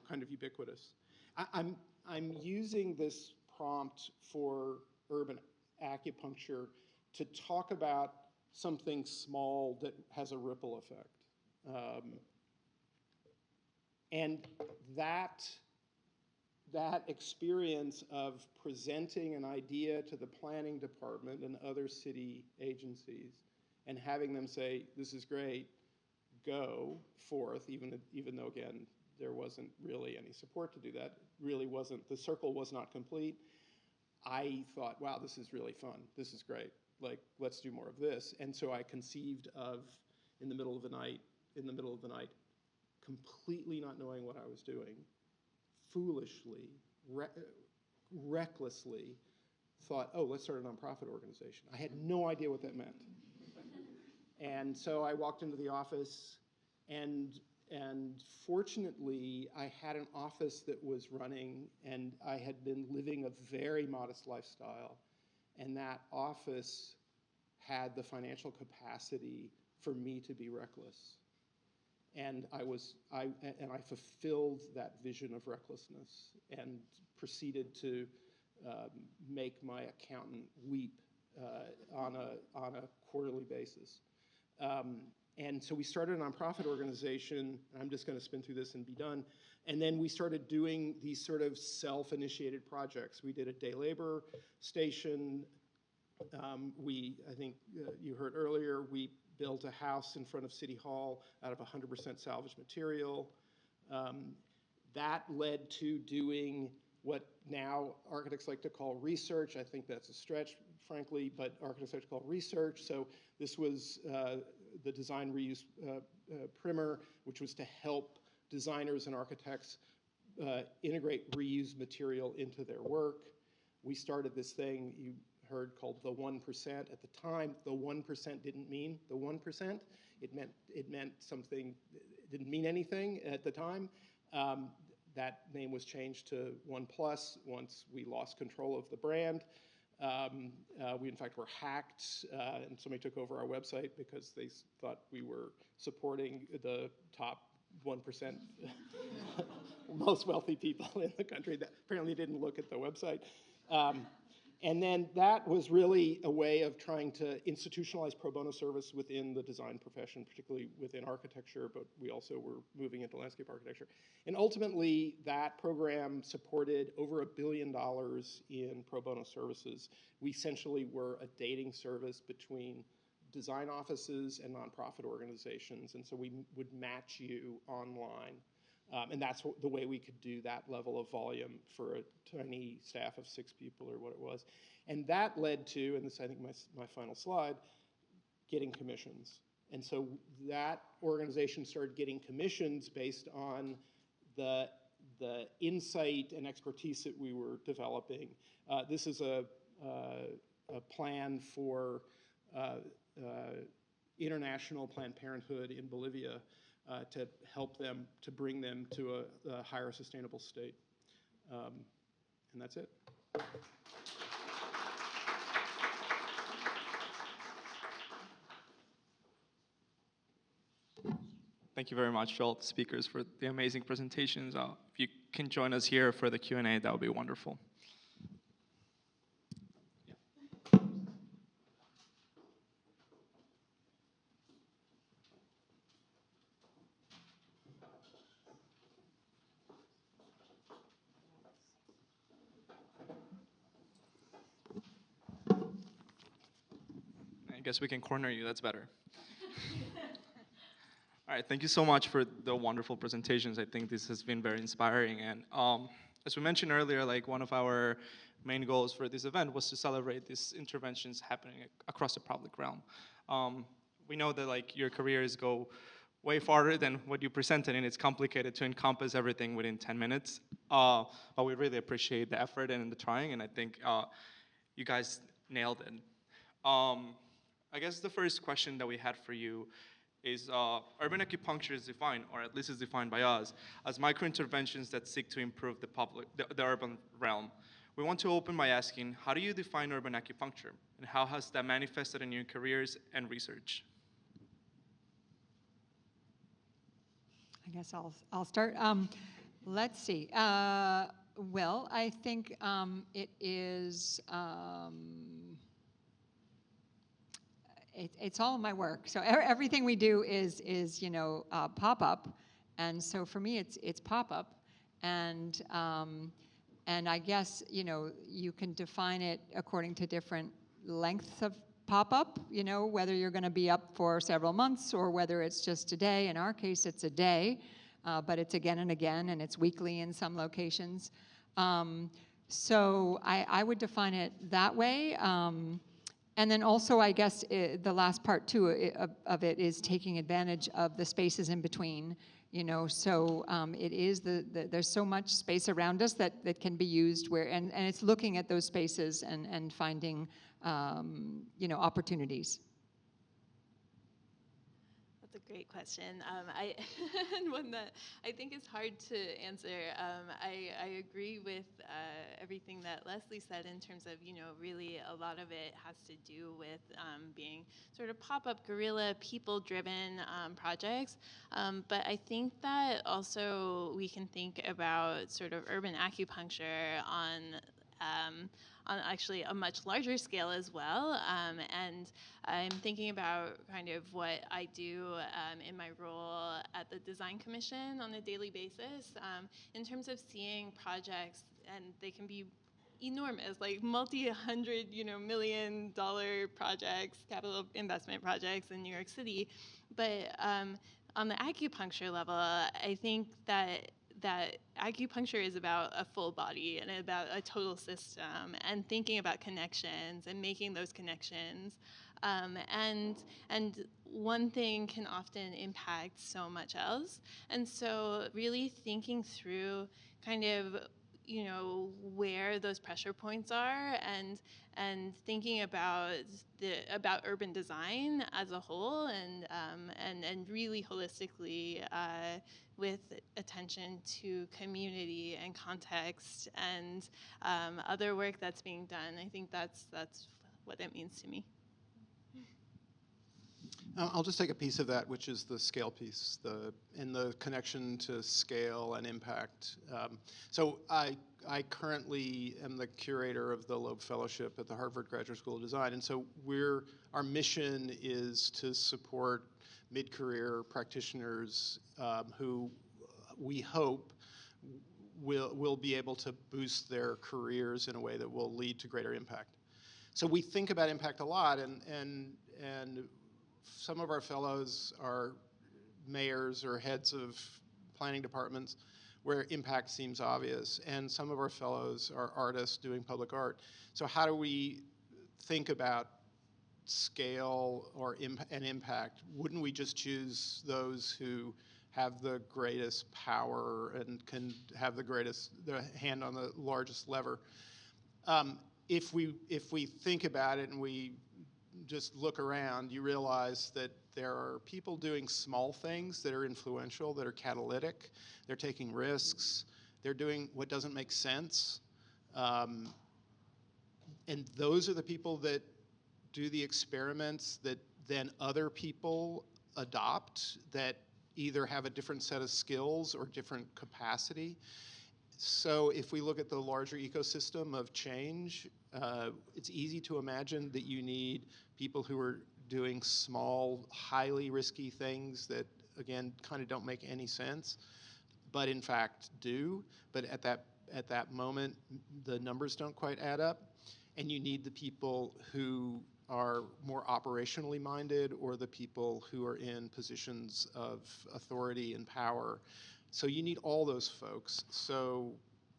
kind of ubiquitous. I'm using this prompt for urban acupuncture to talk about something small that has a ripple effect. And that experience of presenting an idea to the planning department and other city agencies and having them say, this is great, go forth, even though, again, there wasn't really any support to do that, really wasn't, the circle was not complete. I thought, wow, this is really fun. This is great. Like, let's do more of this. And so I conceived of, in the middle of the night, completely not knowing what I was doing, foolishly, recklessly thought, oh, let's start a nonprofit organization. I had no idea what that meant. And so I walked into the office, and fortunately, I had an office that was running, and I had been living a very modest lifestyle, and that office had the financial capacity for me to be reckless. And I fulfilled that vision of recklessness and proceeded to make my accountant weep on a quarterly basis. And so we started a nonprofit organization, and I'm just going to spin through this and be done. And then we started doing these sort of self-initiated projects. We did a day labor station. I think you heard earlier, we built a house in front of City Hall out of 100% salvaged material. That led to doing what now architects like to call research. I think that's a stretch, frankly, but architects like to call research. So this was the design reuse primer, which was to help designers and architects integrate reused material into their work. We started this thing you heard called the 1%. At the time, the 1% didn't mean the 1%. It meant something. It didn't mean anything at the time. That name was changed to 1+ once we lost control of the brand. We, in fact, were hacked, and somebody took over our website because they thought we were supporting the top 1% most wealthy people in the country. That apparently didn't look at the website. And then that was really a way of trying to institutionalize pro bono service within the design profession, particularly within architecture, but we also were moving into landscape architecture. And ultimately, that program supported over $1 billion in pro bono services. We essentially were a dating service between design offices and nonprofit organizations, and so we would match you online. And that's the way we could do that level of volume for a tiny staff of 6 people or what it was. And that led to, and this I think my final slide, getting commissions. And so that organization started getting commissions based on the insight and expertise that we were developing. This is a plan for International Planned Parenthood in Bolivia, to help them, to bring them to a higher sustainable state. And that's it. Thank you very much to all the speakers for the amazing presentations. If you can join us here for the Q&A, that would be wonderful. I guess we can corner you, that's better. All right, thank you so much for the wonderful presentations. I think this has been very inspiring. And as we mentioned earlier, like one of our main goals for this event was to celebrate these interventions happening across the public realm. We know that like your careers go way farther than what you presented, and it's complicated to encompass everything within 10 minutes. But we really appreciate the effort and the trying, and I think you guys nailed it. I guess the first question that we had for you is urban acupuncture is defined, or at least is defined by us, as micro-interventions that seek to improve the urban realm. We want to open by asking, how do you define urban acupuncture, and how has that manifested in your careers and research? I guess I'll start. Let's see. Well, I think it is. It's all my work. So everything we do is pop-up, and so for me it's pop-up, and I guess you can define it according to different lengths of pop-up. Whether you're going to be up for several months or whether it's just a day. In our case, it's a day, but it's again and again, and it's weekly in some locations. So I would define it that way. And then also, I guess, the last part, too, of it is taking advantage of the spaces in between, so it is there's so much space around us that can be used and it's looking at those spaces and finding, opportunities. great question. And one that I think is hard to answer. I agree with everything that Leslie said in terms of, really a lot of it has to do with being sort of pop-up guerrilla, people-driven projects. But I think that also we can think about sort of urban acupuncture on actually a much larger scale as well. And I'm thinking about kind of what I do in my role at the Design Commission on a daily basis in terms of seeing projects, and they can be enormous, like multi-hundred, $1 million projects, capital investment projects in New York City. But on the acupuncture level, I think that acupuncture is about a full body and about a total system, and thinking about connections and making those connections. And one thing can often impact so much else. And so really thinking through kind of, where those pressure points are, and thinking about urban design as a whole, and really holistically with attention to community and context and other work that's being done. I think that's what it means to me. I'll just take a piece of that, which is the scale piece, and the connection to scale and impact. So I currently am the curator of the Loeb Fellowship at the Harvard Graduate School of Design, and so our mission is to support mid-career practitioners who we hope will be able to boost their careers in a way that will lead to greater impact. So we think about impact a lot, and some of our fellows are mayors or heads of planning departments where impact seems obvious, and some of our fellows are artists doing public art. So how do we think about scale and impact? Wouldn't we just choose those who have the greatest power and can have the hand on the largest lever? If we think about it and we just look around, you realize that there are people doing small things that are influential, that are catalytic. They're taking risks. They're doing what doesn't make sense. And those are the people that do the experiments that then other people adopt, that either have a different set of skills or different capacity. So if we look at the larger ecosystem of change, it's easy to imagine that you need people who are doing small, highly risky things that, again, kind of don't make any sense, but in fact do. But at that moment, the numbers don't quite add up. And you need the people who are more operationally minded, or the people who are in positions of authority and power. So you need all those folks. So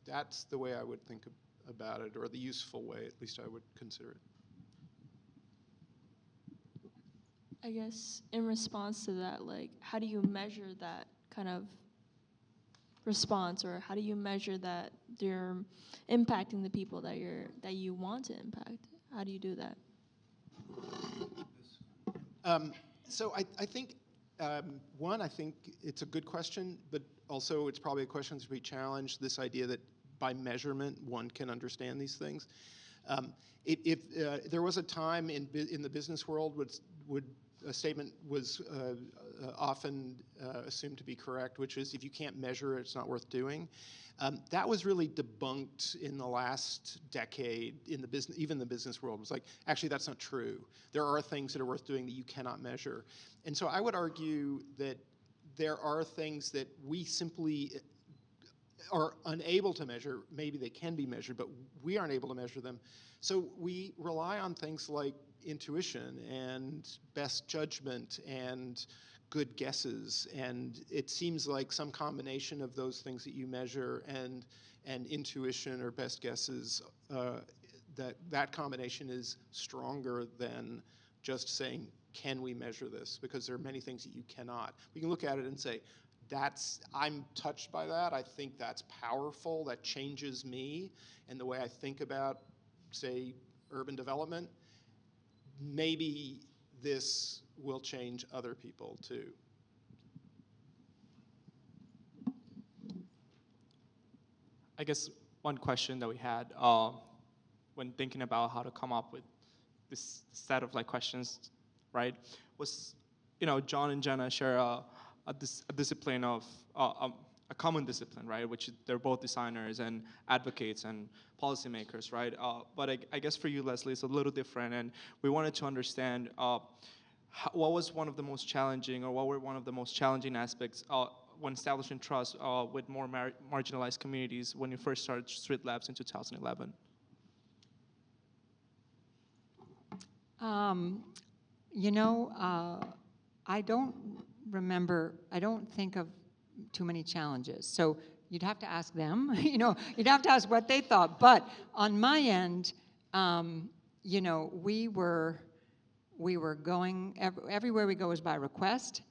that's the way I would think about it, or the useful way, at least I would consider it. I guess in response to that, like, how do you measure that kind of response, or how do you measure that you're impacting the people that you want to impact? How do you do that? So I think, I think it's a good question, but also it's probably a question that's to be challenged, this idea that by measurement one can understand these things. If there was a time in the business world would a statement was often assumed to be correct, which is if you can't measure it, it's not worth doing. That was really debunked in the last decade in the business, even the business world. It was like, actually, that's not true. There are things that are worth doing that you cannot measure. And so I would argue that there are things that we simply are unable to measure. Maybe they can be measured, but we aren't able to measure them. So we rely on things like intuition and best judgment and good guesses, and it seems like some combination of those things that you measure and intuition or best guesses, that combination is stronger than just saying, can we measure this? Because there are many things that you cannot. We can look at it and say, I'm touched by that. I think that's powerful. That changes me and the way I think about, say, urban development. Maybe this will change other people too. I guess one question that we had when thinking about how to come up with this set of like questions, right, was, John and Jenna share a discipline of a common discipline, right, which they're both designers and advocates and policymakers, right? But I guess for you, Leslie, it's a little different, and we wanted to understand what was one of the most challenging, or what were one of the most challenging aspects when establishing trust with more marginalized communities when you first started Street Labs in 2011? I don't remember, I don't think of too many challenges. So you'd have to ask them, you'd have to ask what they thought. But on my end, we were going, everywhere we go is by request.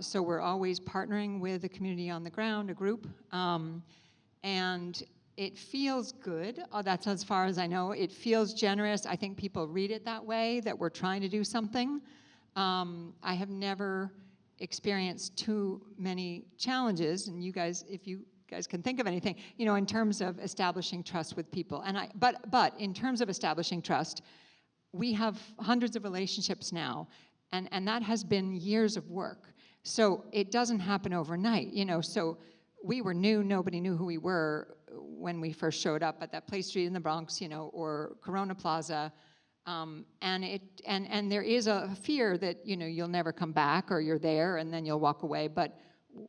So we're always partnering with a community on the ground, a group. And it feels good. That's as far as I know. It feels generous. I think people read it that way, that we're trying to do something. I have never experienced too many challenges, and you guys, if you guys can think of anything, in terms of establishing trust with people. And but in terms of establishing trust, we have hundreds of relationships now, and that has been years of work. So it doesn't happen overnight, So we were new, nobody knew who we were when we first showed up at that Play Street in the Bronx, or Corona Plaza. And there is a fear that, you'll never come back, or you're there and then you'll walk away. But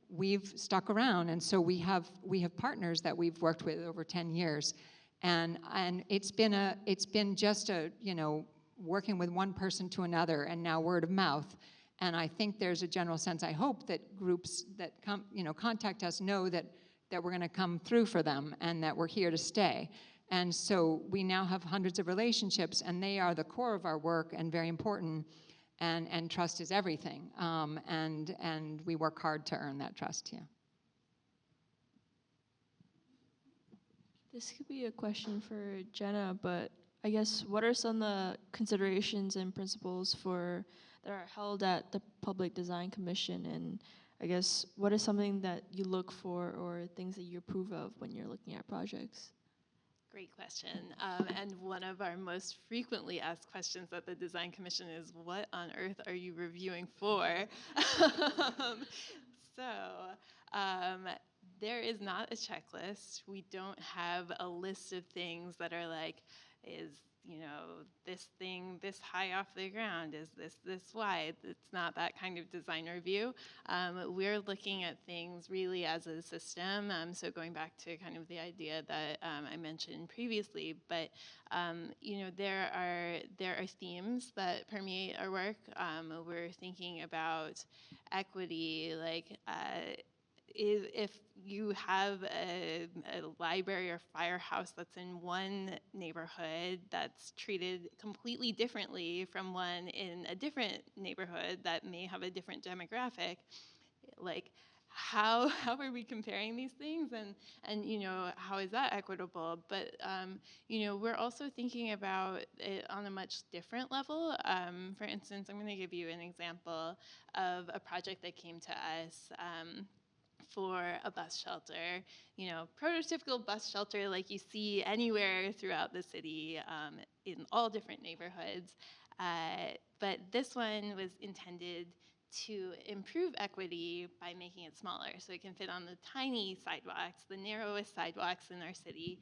we've stuck around, and so we have partners that we've worked with over 10 years. And it's been just working with one person to another, and now word of mouth. And I think there's a general sense, I hope, that groups that contact us know that we're going to come through for them and that we're here to stay. And so we now have hundreds of relationships, and they are the core of our work and very important. And trust is everything. And we work hard to earn that trust. Yeah. This could be a question for Jenna, but I guess what are some of the considerations and principles that are held at the Public Design Commission, and I guess what is something that you look for or things that you approve of when you're looking at projects? Great question. And one of our most frequently asked questions at the Design Commission is, what on earth are you reviewing for? There is not a checklist. We don't have a list of things that are like, is this thing this high off the ground? Is this wide? It's not that kind of design review. We're looking at things really as a system. So going back to kind of the idea that I mentioned previously, but there are themes that permeate our work. We're thinking about equity, like if you have a library or firehouse that's in one neighborhood that's treated completely differently from one in a different neighborhood that may have a different demographic, like how are we comparing these things, and how is that equitable? But we're also thinking about it on a much different level. For instance, I'm going to give you an example of a project that came to us for a bus shelter, prototypical bus shelter like you see anywhere throughout the city in all different neighborhoods. But this one was intended to improve equity by making it smaller so it can fit on the tiny sidewalks, the narrowest sidewalks in our city.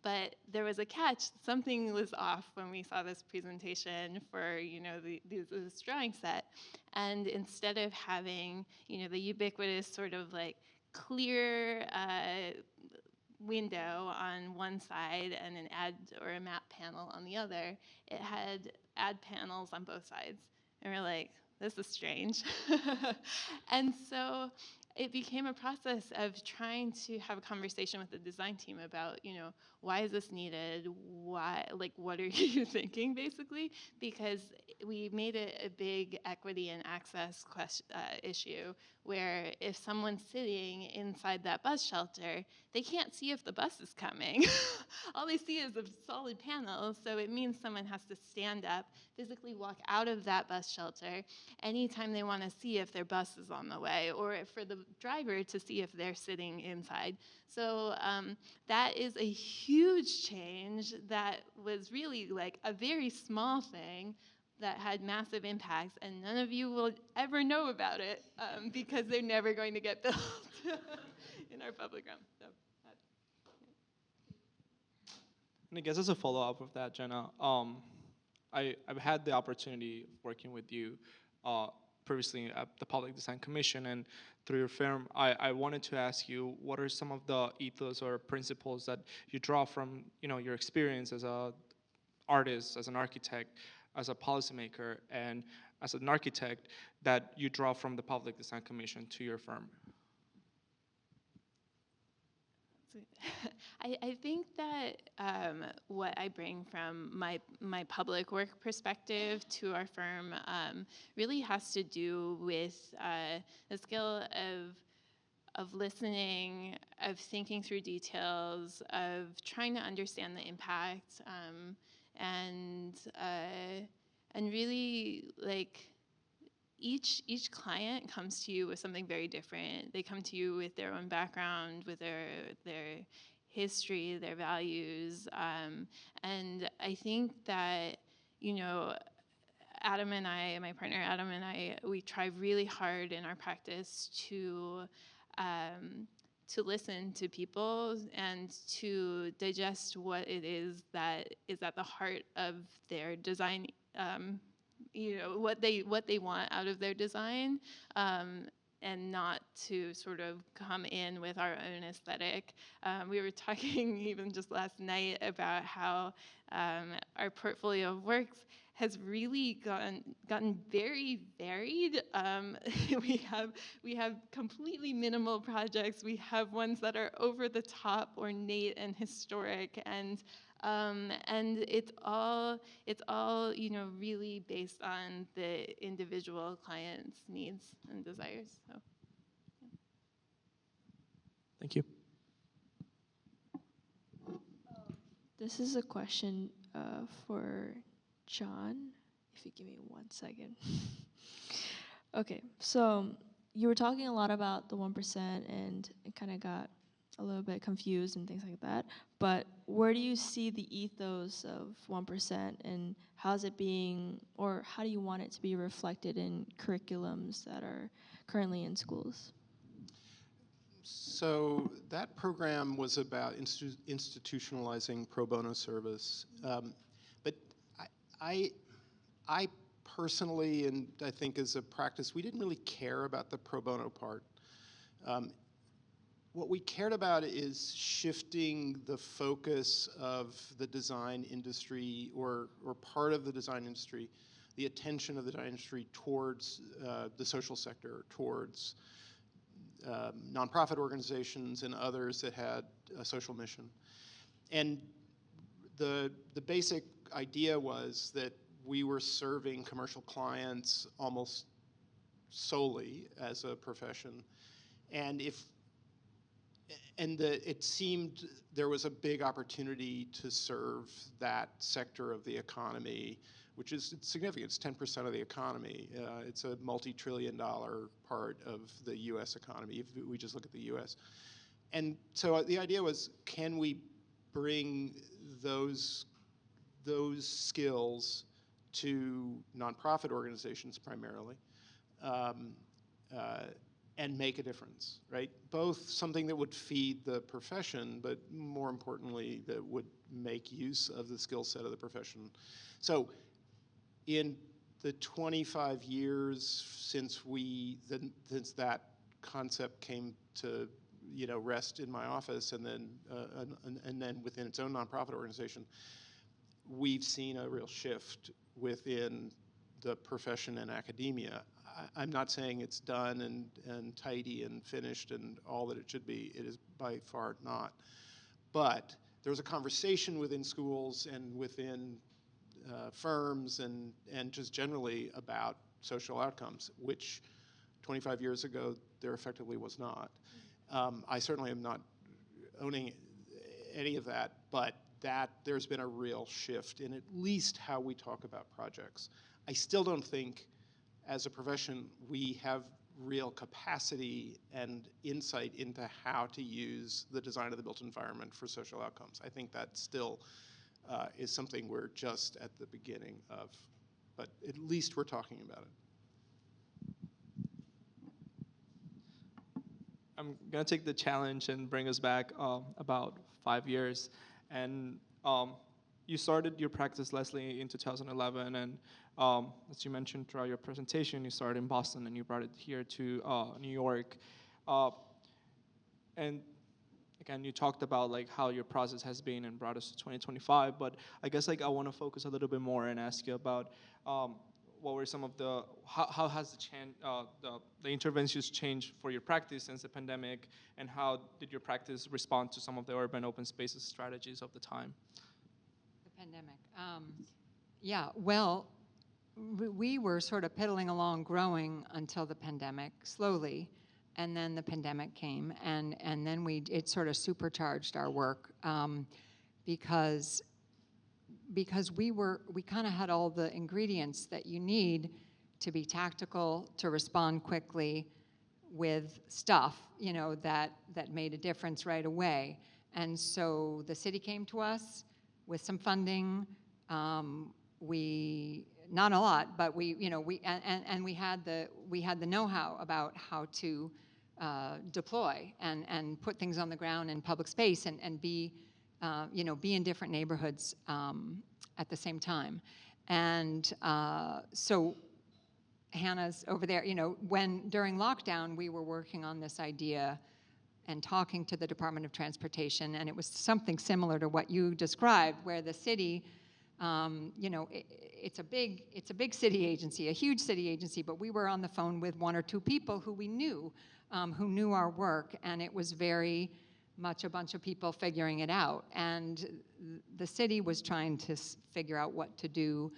But there was a catch. Something was off when we saw this presentation for this drawing set. And instead of having the ubiquitous sort of like clear window on one side and an ad or a map panel on the other, it had ad panels on both sides. And we're like, this is strange. And so it became a process of trying to have a conversation with the design team about, why is this needed? Why, what are you thinking, basically? Because we made it a big equity and access issue where if someone's sitting inside that bus shelter, they can't see if the bus is coming. All they see is a solid panel, so it means someone has to stand up, physically walk out of that bus shelter anytime they want to see if their bus is on the way, or for the driver to see if they're sitting inside. So that is a huge change that was really like a very small thing that had massive impacts, and none of you will ever know about it because they're never going to get built in our public realm. So, And I guess as a follow-up of that, Jenna, I've had the opportunity of working with you previously at the Public Design Commission and through your firm. I wanted to ask you, what are some of the ethos or principles that you draw from your experience as an artist, as an architect, as a policymaker, and as an architect that you draw from the Public Design Commission to your firm? I think that what I bring from my public work perspective to our firm really has to do with the skill of listening, of thinking through details, of trying to understand the impact, and really like each client comes to you with something very different. They come to you with their own background, with their history, their values, and I think that Adam and I, my partner Adam and I, we try really hard in our practice to listen to people and to digest what it is that is at the heart of their design, what they want out of their design, and not to sort of come in with our own aesthetic. We were talking even just last night about how our portfolio of works has really gotten very varied. We have completely minimal projects. We have ones that are over the top, ornate, and historic, and it's all really based on the individual client's needs and desires. So, yeah. Thank you. This is a question for John. If you give me 1 second. Okay, so you were talking a lot about the 1%, and it kind of got a little bit confused and things like that. But where do you see the ethos of 1%, and how's it being, or how do you want it to be reflected in curriculums that are currently in schools? So that program was about institutionalizing pro bono service. But I personally, and I think as a practice, we didn't really care about the pro bono part. What we cared about is shifting the focus of the design industry or part of the design industry, the attention of the design industry towards the social sector, towards nonprofit organizations and others that had a social mission. And the basic idea was that we were serving commercial clients almost solely as a profession. And it seemed there was a big opportunity to serve that sector of the economy, which is significant. It's 10% of the economy. It's a multi-trillion-dollar part of the U.S. economy, if we just look at the U.S. And so the idea was, can we bring those skills to nonprofit organizations primarily, and make a difference, right? Both something that would feed the profession, but more importantly, that would make use of the skill set of the profession. So in the 25 years since that concept came to rest in my office, and then within its own nonprofit organization, we've seen a real shift within the profession and academia. I'm not saying it's done and tidy and finished and all that it should be. It is by far not. But there was a conversation within schools and within firms and just generally about social outcomes, which 25 years ago there effectively was not. I certainly am not owning any of that, but there's been a real shift in at least how we talk about projects. I still don't think, as a profession, we have real capacity and insight into how to use the design of the built environment for social outcomes. I think that still is something we're just at the beginning of, but at least we're talking about it. I'm gonna take the challenge and bring us back about 5 years. And you started your practice, Leslie, in 2011, and as you mentioned throughout your presentation, you started in Boston and you brought it here to New York. And again, you talked about like how your process has been and brought us to 2025, but I guess like I want to focus a little bit more and ask you about what were some of the, how has the interventions changed for your practice since the pandemic, and how did your practice respond to some of the urban open spaces strategies of the time? The pandemic. Yeah, well, we were sort of piddling along, growing until the pandemic, slowly, and then the pandemic came, and then it sort of supercharged our work because we kind of had all the ingredients that you need to be tactical, to respond quickly with stuff, you know, that made a difference right away. And so the city came to us with some funding. We, not a lot, but we had the know-how about how to deploy and put things on the ground in public space and be in different neighborhoods at the same time. And so Hannah's over there, when during lockdown, we were working on this idea and talking to the Department of Transportation, and it was something similar to what you described, where the city, it's a big city agency, a huge city agency, but we were on the phone with one or two people who we knew, who knew our work, and it was very much a bunch of people figuring it out. And the city was trying to figure out what to do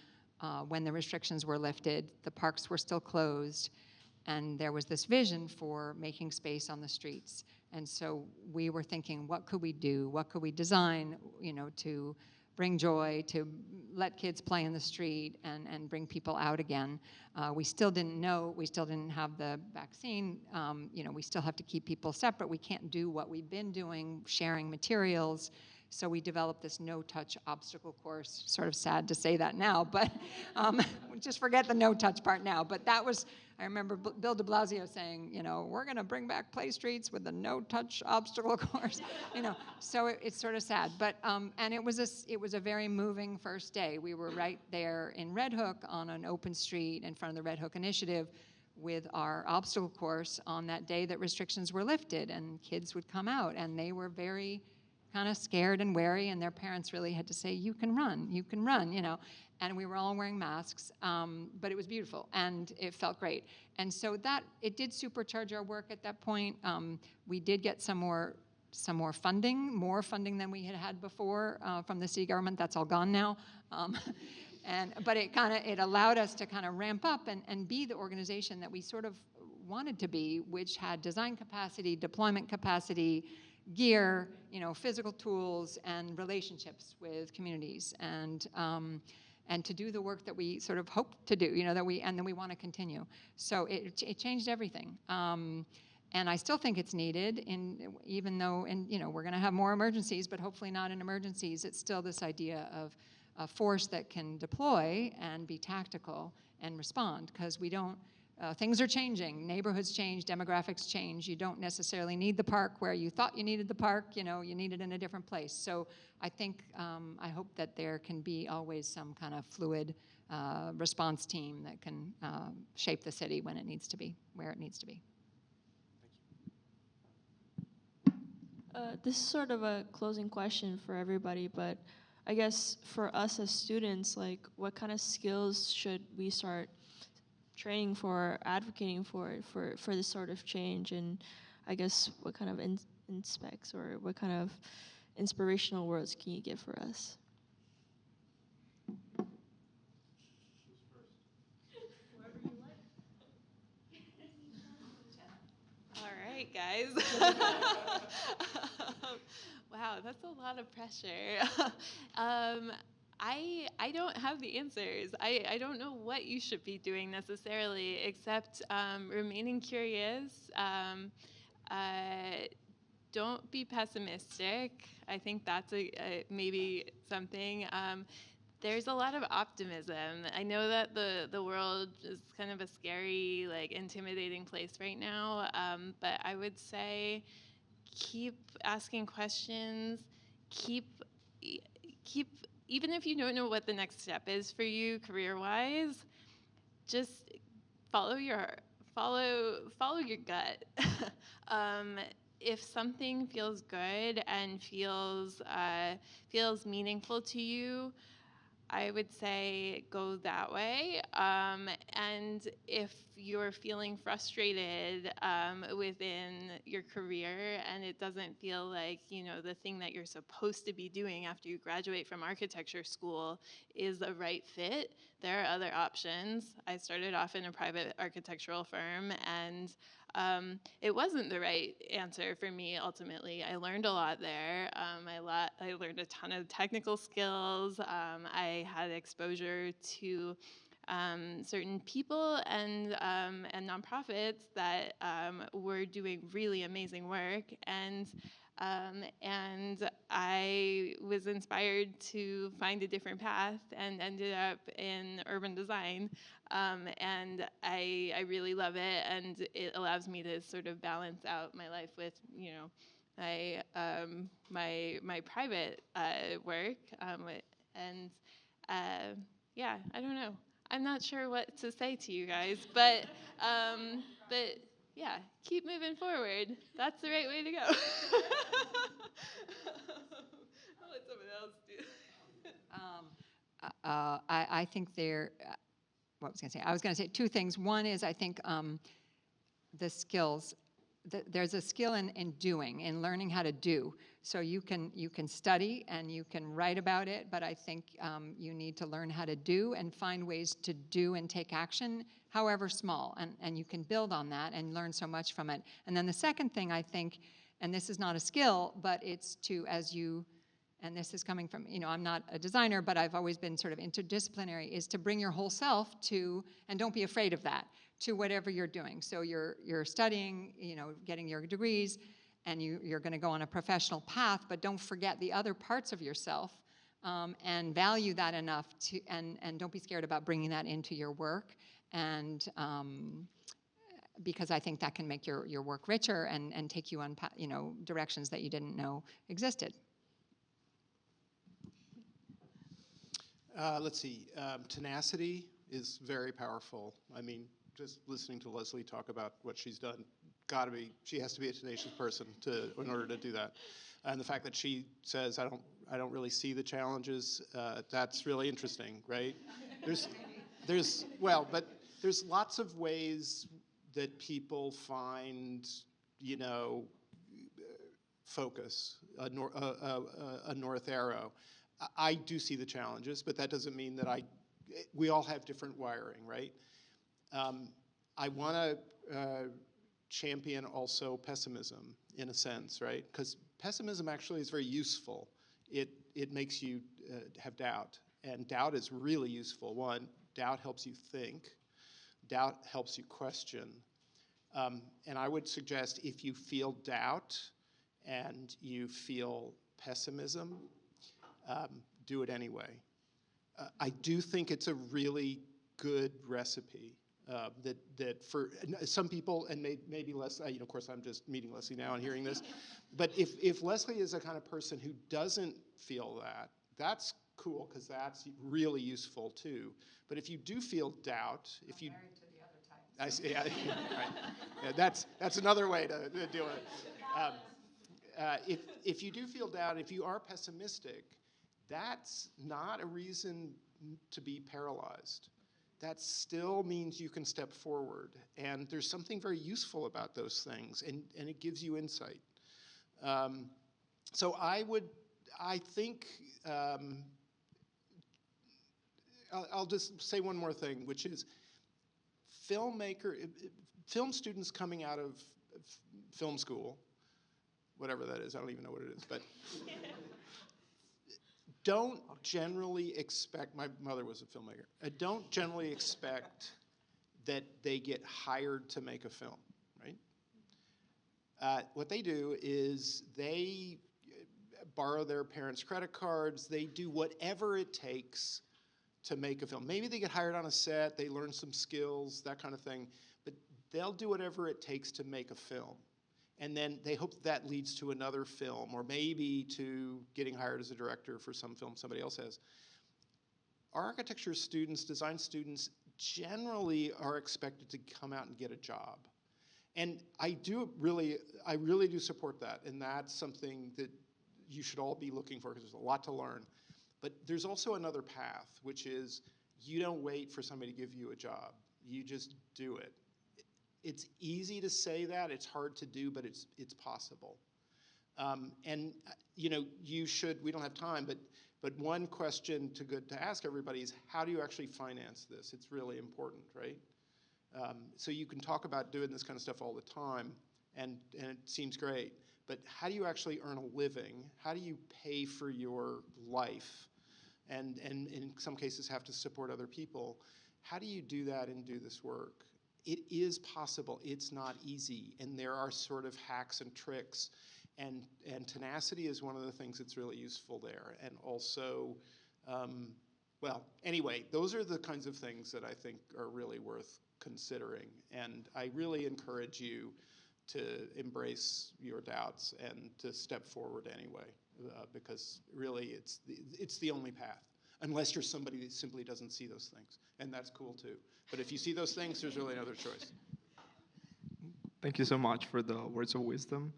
when the restrictions were lifted. The parks were still closed, and there was this vision for making space on the streets. And so we were thinking, what could we do? What could we design, to bring joy, to let kids play in the street and bring people out again? We still didn't know, we still didn't have the vaccine. We still have to keep people separate. We can't do what we've been doing, sharing materials. So we developed this no-touch obstacle course. Sort of sad to say that now, but just forget the no-touch part now. But that was, I remember Bill de Blasio saying, we're going to bring back play streets with the no-touch obstacle course. So it's sort of sad. But and it was a very moving first day. We were right there in Red Hook on an open street in front of the Red Hook Initiative with our obstacle course on that day that restrictions were lifted, and kids would come out, and they were very kind of scared and wary, and their parents really had to say, you can run, and we were all wearing masks, but it was beautiful, and it felt great. And so it did supercharge our work at that point. We did get some more funding, more funding than we had had before from the city government. That's all gone now. But it allowed us to kind of ramp up and be the organization that we sort of wanted to be, which had design capacity, deployment capacity, gear, physical tools, and relationships with communities, and to do the work that we sort of hope to do, that we want to continue. So it changed everything. And I still think it's needed, even though we're going to have more emergencies, but hopefully not in emergencies. It's still this idea of a force that can deploy and be tactical and respond, because we don't. Things are changing. Neighborhoods change. Demographics change. You don't necessarily need the park where you thought you needed the park. You need it in a different place. So I think, I hope that there can be always some kind of fluid response team that can shape the city when it needs to be, where it needs to be. This is sort of a closing question for everybody, but I guess for us as students, like, what kind of skills should we start training for, advocating for this sort of change? And I guess what kind of inspects or what kind of inspirational words can you give for us? All right, guys. Wow, that's a lot of pressure. I don't have the answers. I don't know what you should be doing necessarily, except remaining curious. Don't be pessimistic. I think that's maybe something. There's a lot of optimism. I know that the world is kind of a scary, like intimidating place right now, but I would say keep asking questions, keep keep even if you don't know what the next step is for you career-wise, just follow your follow your gut. um, if something feels good and feels meaningful to you, I would say go that way. And if you're feeling frustrated within your career and it doesn't feel like, the thing that you're supposed to be doing after you graduate from architecture school is the right fit, there are other options. I started off in a private architectural firm, and it wasn't the right answer for me ultimately. I learned a lot there. I learned a ton of technical skills. I had exposure to certain people and nonprofits that were doing really amazing work, and I was inspired to find a different path and ended up in urban design. And I really love it, and it allows me to sort of balance out my life with, my private work. Yeah, I don't know. I'm not sure what to say to you guys, but yeah, keep moving forward. That's the right way to go. I'll let someone else do it. I think what was I going to say? I was going to say two things. One is I think the skills. There's a skill in doing, in learning how to do. So you can study and you can write about it, but I think you need to learn how to do and find ways to do and take action, however small, and you can build on that and learn so much from it. And then the second thing I think, and this is not a skill, but it's to, and this is coming from, I'm not a designer, but I've always been sort of interdisciplinary, is to bring your whole self to, and don't be afraid of that, to whatever you're doing. So you're studying, getting your degrees, and you're going to go on a professional path, but don't forget the other parts of yourself, and value that enough to, and don't be scared about bringing that into your work, and because I think that can make your work richer and take you on directions that you didn't know existed. Let's see. Tenacity is very powerful. I mean, just listening to Leslie talk about what she's done, she has to be a tenacious person in order to do that. And the fact that she says, I don't really see the challenges, that's really interesting, right? But there's lots of ways that people find, focus, a north arrow. I do see the challenges, but that doesn't mean that we all have different wiring, right? I want to champion also pessimism in a sense, right? Because pessimism actually is very useful. It makes you have doubt, and doubt is really useful. One, doubt helps you think. Doubt helps you question. And I would suggest if you feel doubt and you feel pessimism, do it anyway. I do think it's a really good recipe that for some people, and maybe Leslie, of course I'm just meeting Leslie now and hearing this, but if Leslie is a kind of person who doesn't feel that, that's cool, because that's really useful too. But if you do feel doubt, if you... married to the other type. I see, yeah, right. Yeah, that's another way to deal with it. If you do feel doubt, if you are pessimistic, that's not a reason to be paralyzed. That still means you can step forward. And there's something very useful about those things, and it gives you insight. So I think, I'll just say one more thing, which is film students coming out of film school, whatever that is, I don't even know what it is, but don't generally expect, my mother was a filmmaker, don't generally expect that they get hired to make a film, right? What they do is they borrow their parents' credit cards, they do whatever it takes to make a film. Maybe they get hired on a set, they learn some skills, that kind of thing, but they'll do whatever it takes to make a film. And then they hope that leads to another film, or maybe to getting hired as a director for some film somebody else has. Our architecture students, design students, generally are expected to come out and get a job. And I really do support that, and that's something that you should all be looking for, because there's a lot to learn. But there's also another path, which is you don't wait for somebody to give you a job. You just do it. It's easy to say that, it's hard to do, but it's possible. And you know, you should, we don't have time, but one question to ask everybody is, how do you actually finance this? It's really important, right? So you can talk about doing this kind of stuff all the time, and it seems great, but how do you actually earn a living? How do you pay for your life? And in some cases have to support other people. How do you do that and do this work? It is possible. It's not easy, and there are sort of hacks and tricks, and tenacity is one of the things that's really useful there. And also, well, anyway, those are the kinds of things that I think are really worth considering, and I really encourage you to embrace your doubts and to step forward anyway, because really it's the only path. Unless you're somebody that simply doesn't see those things, and that's cool too. But if you see those things, there's really another choice. Thank you so much for the words of wisdom.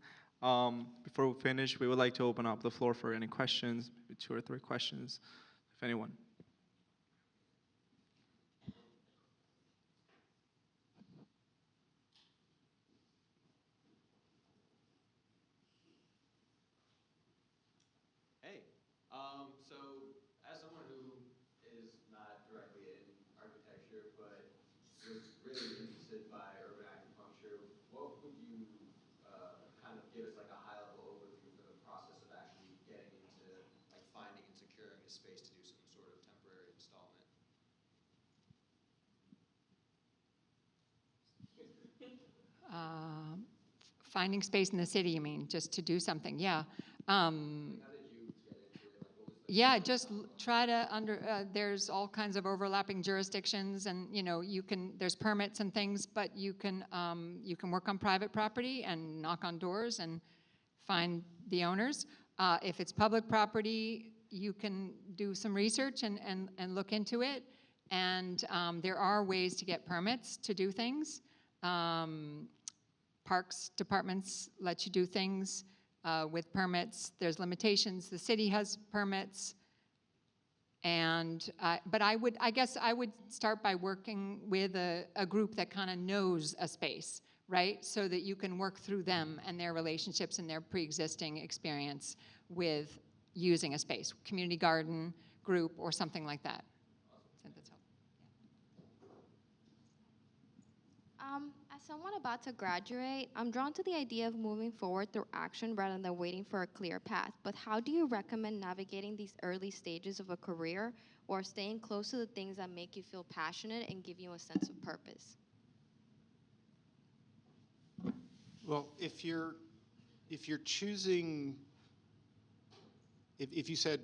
Before we finish, we would like to open up the floor for any questions, maybe 2 or 3 questions, if anyone. Hey, so as someone who is not directly in architecture, but was really interested by urban acupuncture, what would you kind of give us like a high-level overview for the process of actually getting into like finding and securing a space to do some sort of temporary installment? Finding space in the city, you mean, just to do something, yeah. How did you get into it? Like, what was the Yeah, just try to there's all kinds of overlapping jurisdictions, and you know, there's permits and things, but you can work on private property and knock on doors and find the owners. If it's public property, you can do some research and look into it. And there are ways to get permits to do things. Parks departments let you do things with permits. There's limitations. The city has permits. And but I guess I would start by working with a group that kind of knows a space, right? So that you can work through them and their relationships and their pre-existing experience with using a space, community garden group or something like that. So that's helpful. As someone about to graduate, I'm drawn to the idea of moving forward through action rather than waiting for a clear path. But how do you recommend navigating these early stages of a career or staying close to the things that make you feel passionate and give you a sense of purpose? Well, if you're choosing, if you said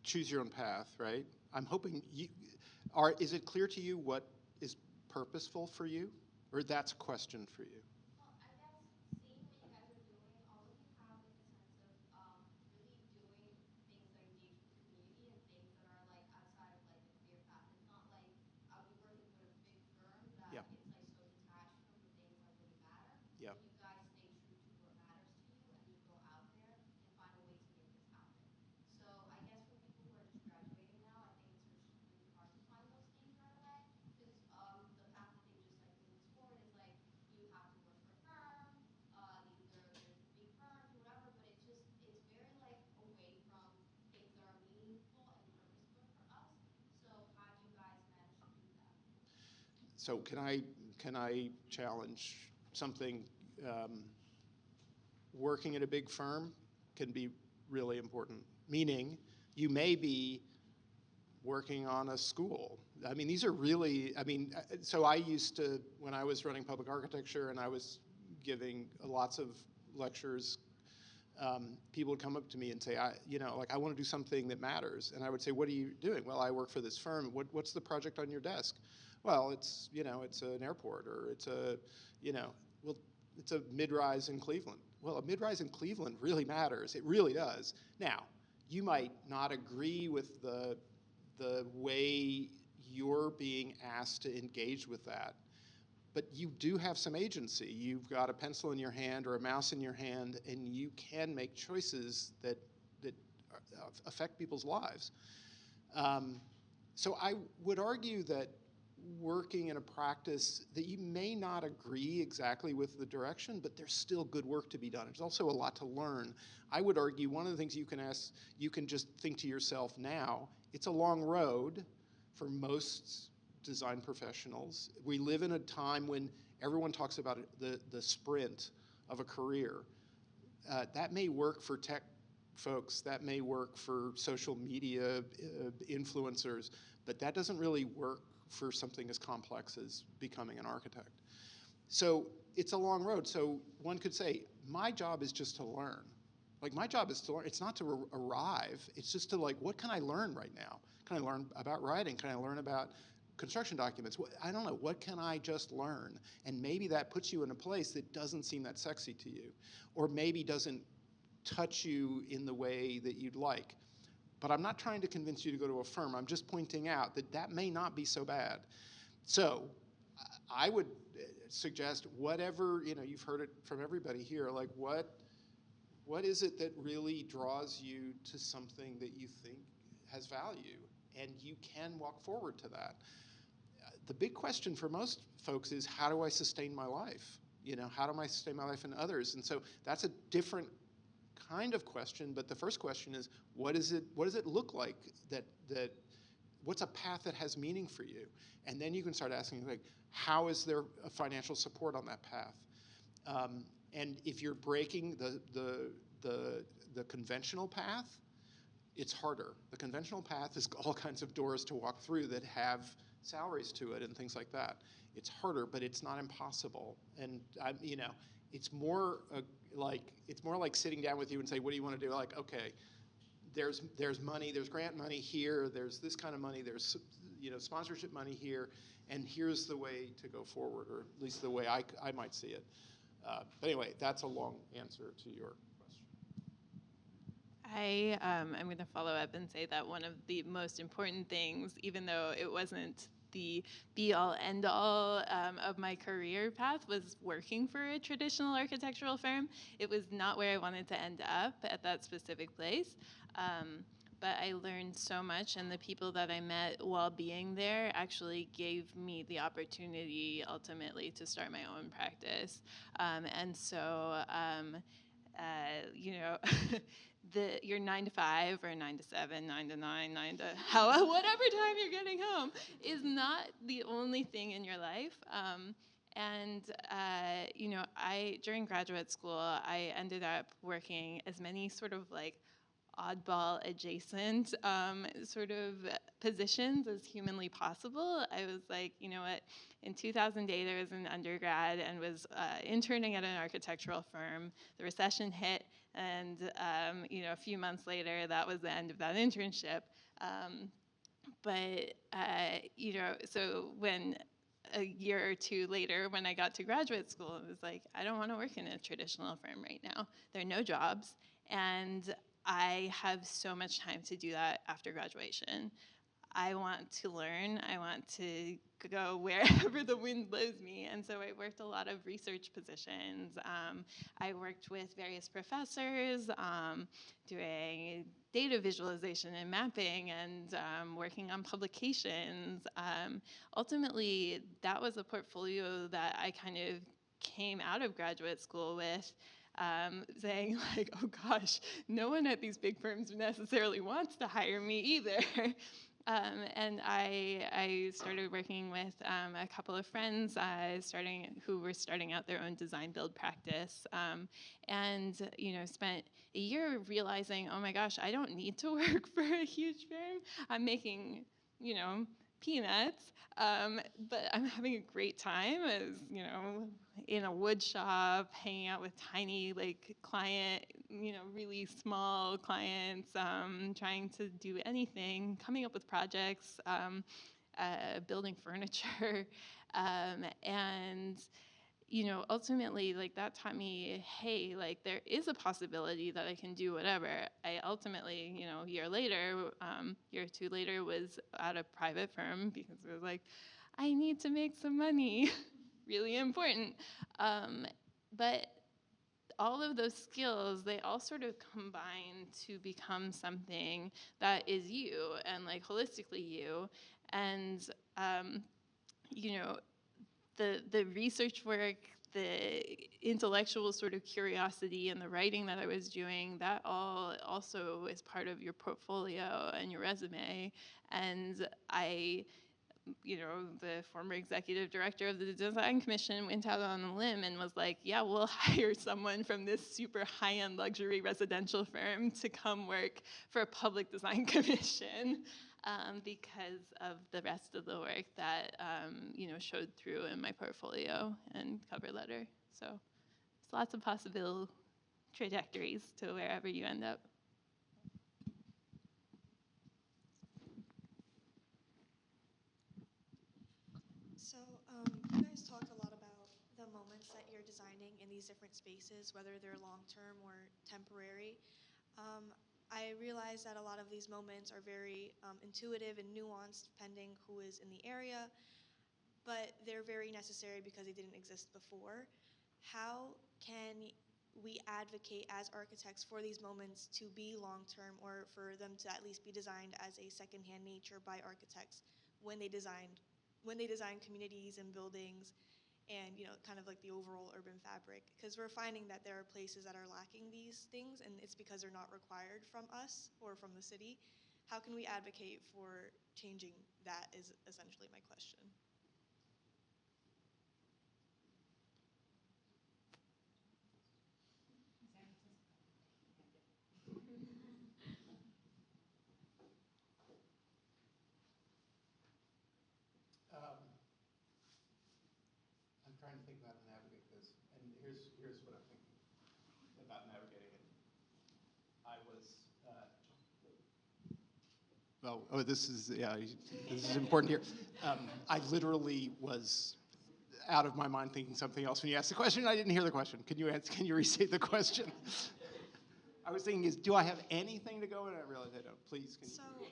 choose your own path, right? I'm hoping is it clear to you what is purposeful for you? Or that's a question for you? Well, I guess seeing what you guys are doing, all of you have like a sense of really doing things that engage with the community and things that are like outside of like the clear path. It's not like I'll be working with a big firm that Yeah. it's like so detached from the things that really matter. Yeah. And you guys stay true to what matters to you and you go out there and find a way to make this happen. So I guess for people who are just graduating now, I think it's really hard to find those things right away because the path that they just like moved forward is like you have to work for a firm, either there's big firms or whatever, but it's very like away from things that are meaningful and purposeful for us. So how do you guys manage to do that? So can I challenge something? Working at a big firm can be really important. Meaning, You may be working on a school. I mean, these are really, so I used to, when I was running public architecture and I was giving lots of lectures, people would come up to me and say, I want to do something that matters. And I would say, what are you doing? Well, I work for this firm. What's the project on your desk? Well, it's an airport, or it's a mid-rise in Cleveland. Well, a mid-rise in Cleveland really matters. It really does. Now, you might not agree with the way you're being asked to engage with that, but you do have some agency. You've got a pencil in your hand or a mouse in your hand, and you can make choices that affect people's lives. So I would argue that working in a practice that you may not agree exactly with the direction, but there's still good work to be done. There's also a lot to learn. I would argue one of the things you can just think to yourself now, it's a long road for most design professionals. We live in a time when everyone talks about the sprint of a career. That may work for tech folks, that may work for social media influencers, but that doesn't really work for something as complex as becoming an architect. So it's a long road. So one could say, my job is just to learn. Like, my job is to learn. It's not to arrive. It's just to, like, what can I learn right now? Can I learn about writing? Can I learn about construction documents? I don't know. What can I just learn? And maybe that puts you in a place that doesn't seem that sexy to you, or maybe doesn't touch you in the way that you'd like. But I'm not trying to convince you to go to a firm. I'm just pointing out that that may not be so bad. So I would suggest whatever, you've heard it from everybody here, like what is it that really draws you to something that you think has value? And you can walk forward to that. The big question for most folks is, how do I sustain my life? How do I sustain my life and others? And so that's a different kind of question, but the first question is, what does it look like what's a path that has meaning for you? And then you can start asking, like, how is there a financial support on that path? And if you're breaking the conventional path, it's harder. The conventional path is all kinds of doors to walk through that have salaries to it and things like that. It's harder, but it's not impossible. And it's more like sitting down with you and say, what do you want to do? Like, okay, there's money, there's grant money here, there's this kind of money, there's sponsorship money here, and here's the way to go forward, or at least the way I might see it. But anyway, that's a long answer to your question. I'm going to follow up and say that one of the most important things, even though it wasn't the be-all, end-all of my career path, was working for a traditional architectural firm. It was not where I wanted to end up at that specific place. But I learned so much, and the people that I met while being there actually gave me the opportunity ultimately to start my own practice. And so, your 9 to 5 or 9 to 7, 9 to 9, 9 to whatever time you're getting home is not the only thing in your life. During graduate school, I ended up working as many sort of like oddball adjacent sort of positions as humanly possible. I was like, in 2008 I was an undergrad and was interning at an architectural firm. The recession hit, and a few months later that was the end of that internship. So when a year or two later, when I got to graduate school, it was like, I don't want to work in a traditional firm right now. There are no jobs, and I have so much time to do that after graduation. I want to learn. I want to go wherever the wind blows me. And so I worked a lot of research positions. I worked with various professors doing data visualization and mapping, and working on publications. Ultimately, that was a portfolio that I kind of came out of graduate school with. Saying like, oh gosh, no one at these big firms necessarily wants to hire me either. And I started working with a couple of friends who were starting out their own design build practice, and spent a year realizing, oh my gosh, I don't need to work for a huge firm. I'm making peanuts, but I'm having a great time as in a wood shop, hanging out with tiny client, really small clients, trying to do anything, coming up with projects, building furniture, and ultimately, that taught me, hey, there is a possibility that I can do whatever. I ultimately, a year or two later, was at a private firm because it was like, I need to make some money, really important. But all of those skills, they all sort of combine to become something that is you and holistically you. And, the research work, the intellectual sort of curiosity and the writing that I was doing, that all also is part of your portfolio and your resume. And the former executive director of the Design Commission went out on a limb and was like, yeah, we'll hire someone from this super high-end luxury residential firm to come work for a public design commission. Because of the rest of the work that showed through in my portfolio and cover letter. So there's lots of possible trajectories to wherever you end up. So you guys talked a lot about the moments that you're designing in these different spaces, whether they're long-term or temporary. I realize that a lot of these moments are very intuitive and nuanced depending who is in the area, but they're very necessary because they didn't exist before. How can we advocate as architects for these moments to be long-term, or for them to at least be designed as a secondhand nature by architects when they design communities and buildings and kind of the overall urban fabric? Because we're finding that there are places that are lacking these things, and it's because they're not required from us or from the city. How can we advocate for changing that is essentially my question. I'm trying to think about how to navigate this, and here's what I'm thinking about navigating it. I was this is important here. I literally was out of my mind thinking something else when you asked the question. I didn't hear the question. Can you restate the question? I was thinking, do I have anything to go in? I realize I don't. Please, can you?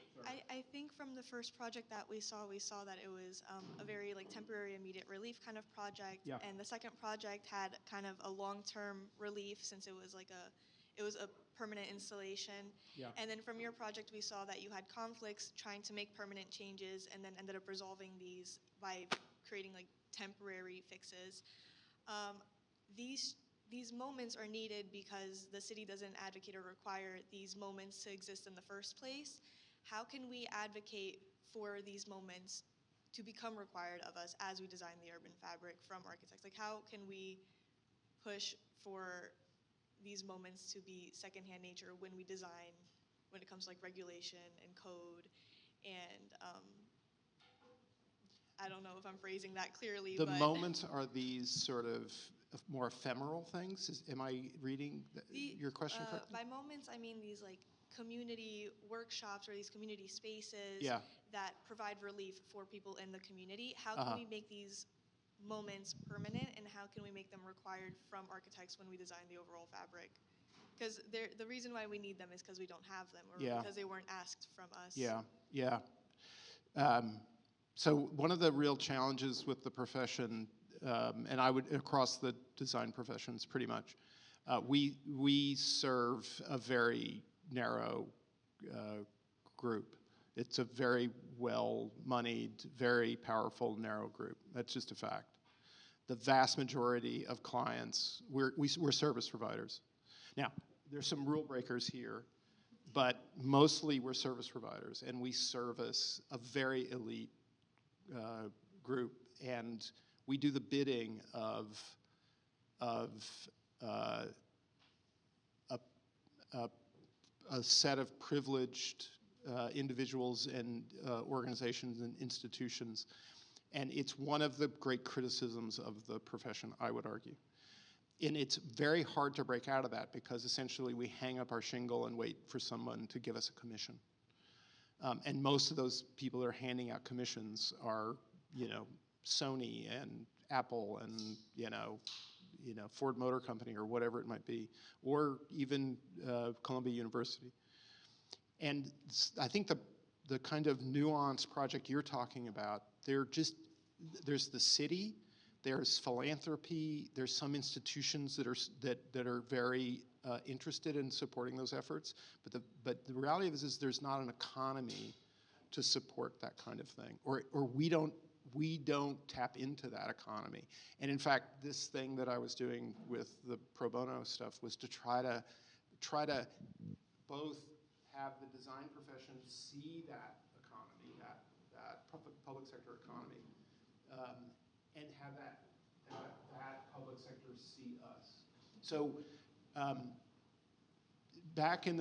I think from the first project that we saw that it was a very temporary immediate relief kind of project. Yeah. And the second project had kind of a long-term relief, since it was a permanent installation. Yeah. And then from your project, we saw that you had conflicts trying to make permanent changes, and then ended up resolving these by creating temporary fixes. These moments are needed because the city doesn't advocate or require these moments to exist in the first place. How can we advocate for these moments to become required of us as we design the urban fabric from architects? How can we push for these moments to be secondhand nature when we design, when it comes to regulation and code? And I don't know if I'm phrasing that clearly. The moments are these sort of more ephemeral things? Am I reading your question correctly? By moments, I mean these community workshops or these community spaces that provide relief for people in the community. How can we make these moments permanent, and how can we make them required from architects when we design the overall fabric? Because the reason why we need them is because we don't have them, or because they weren't asked from us. Yeah. So one of the real challenges with the profession, and I would across the design professions pretty much, we serve a very narrow group. It's a very well-moneyed, very powerful, narrow group. That's just a fact. The vast majority of clients, we're service providers. Now, there's some rule breakers here but mostly we're service providers, and we service a very elite group, and we do the bidding of a set of privileged individuals and organizations and institutions. And it's one of the great criticisms of the profession, I would argue. And it's very hard to break out of that because essentially we hang up our shingle and wait for someone to give us a commission. And most of those people that are handing out commissions are, Sony and Apple and, Ford Motor Company or whatever it might be, or even Columbia University. And I think the kind of nuanced project you're talking about, there's the city, there's philanthropy, there's some institutions that are very interested in supporting those efforts, but the reality of it is there's not an economy to support that kind of thing, or we don't tap into that economy. And in fact, this thing that I was doing with the pro bono stuff was to try to both have the design profession see that economy, that public sector economy, and have that public sector see us. So back in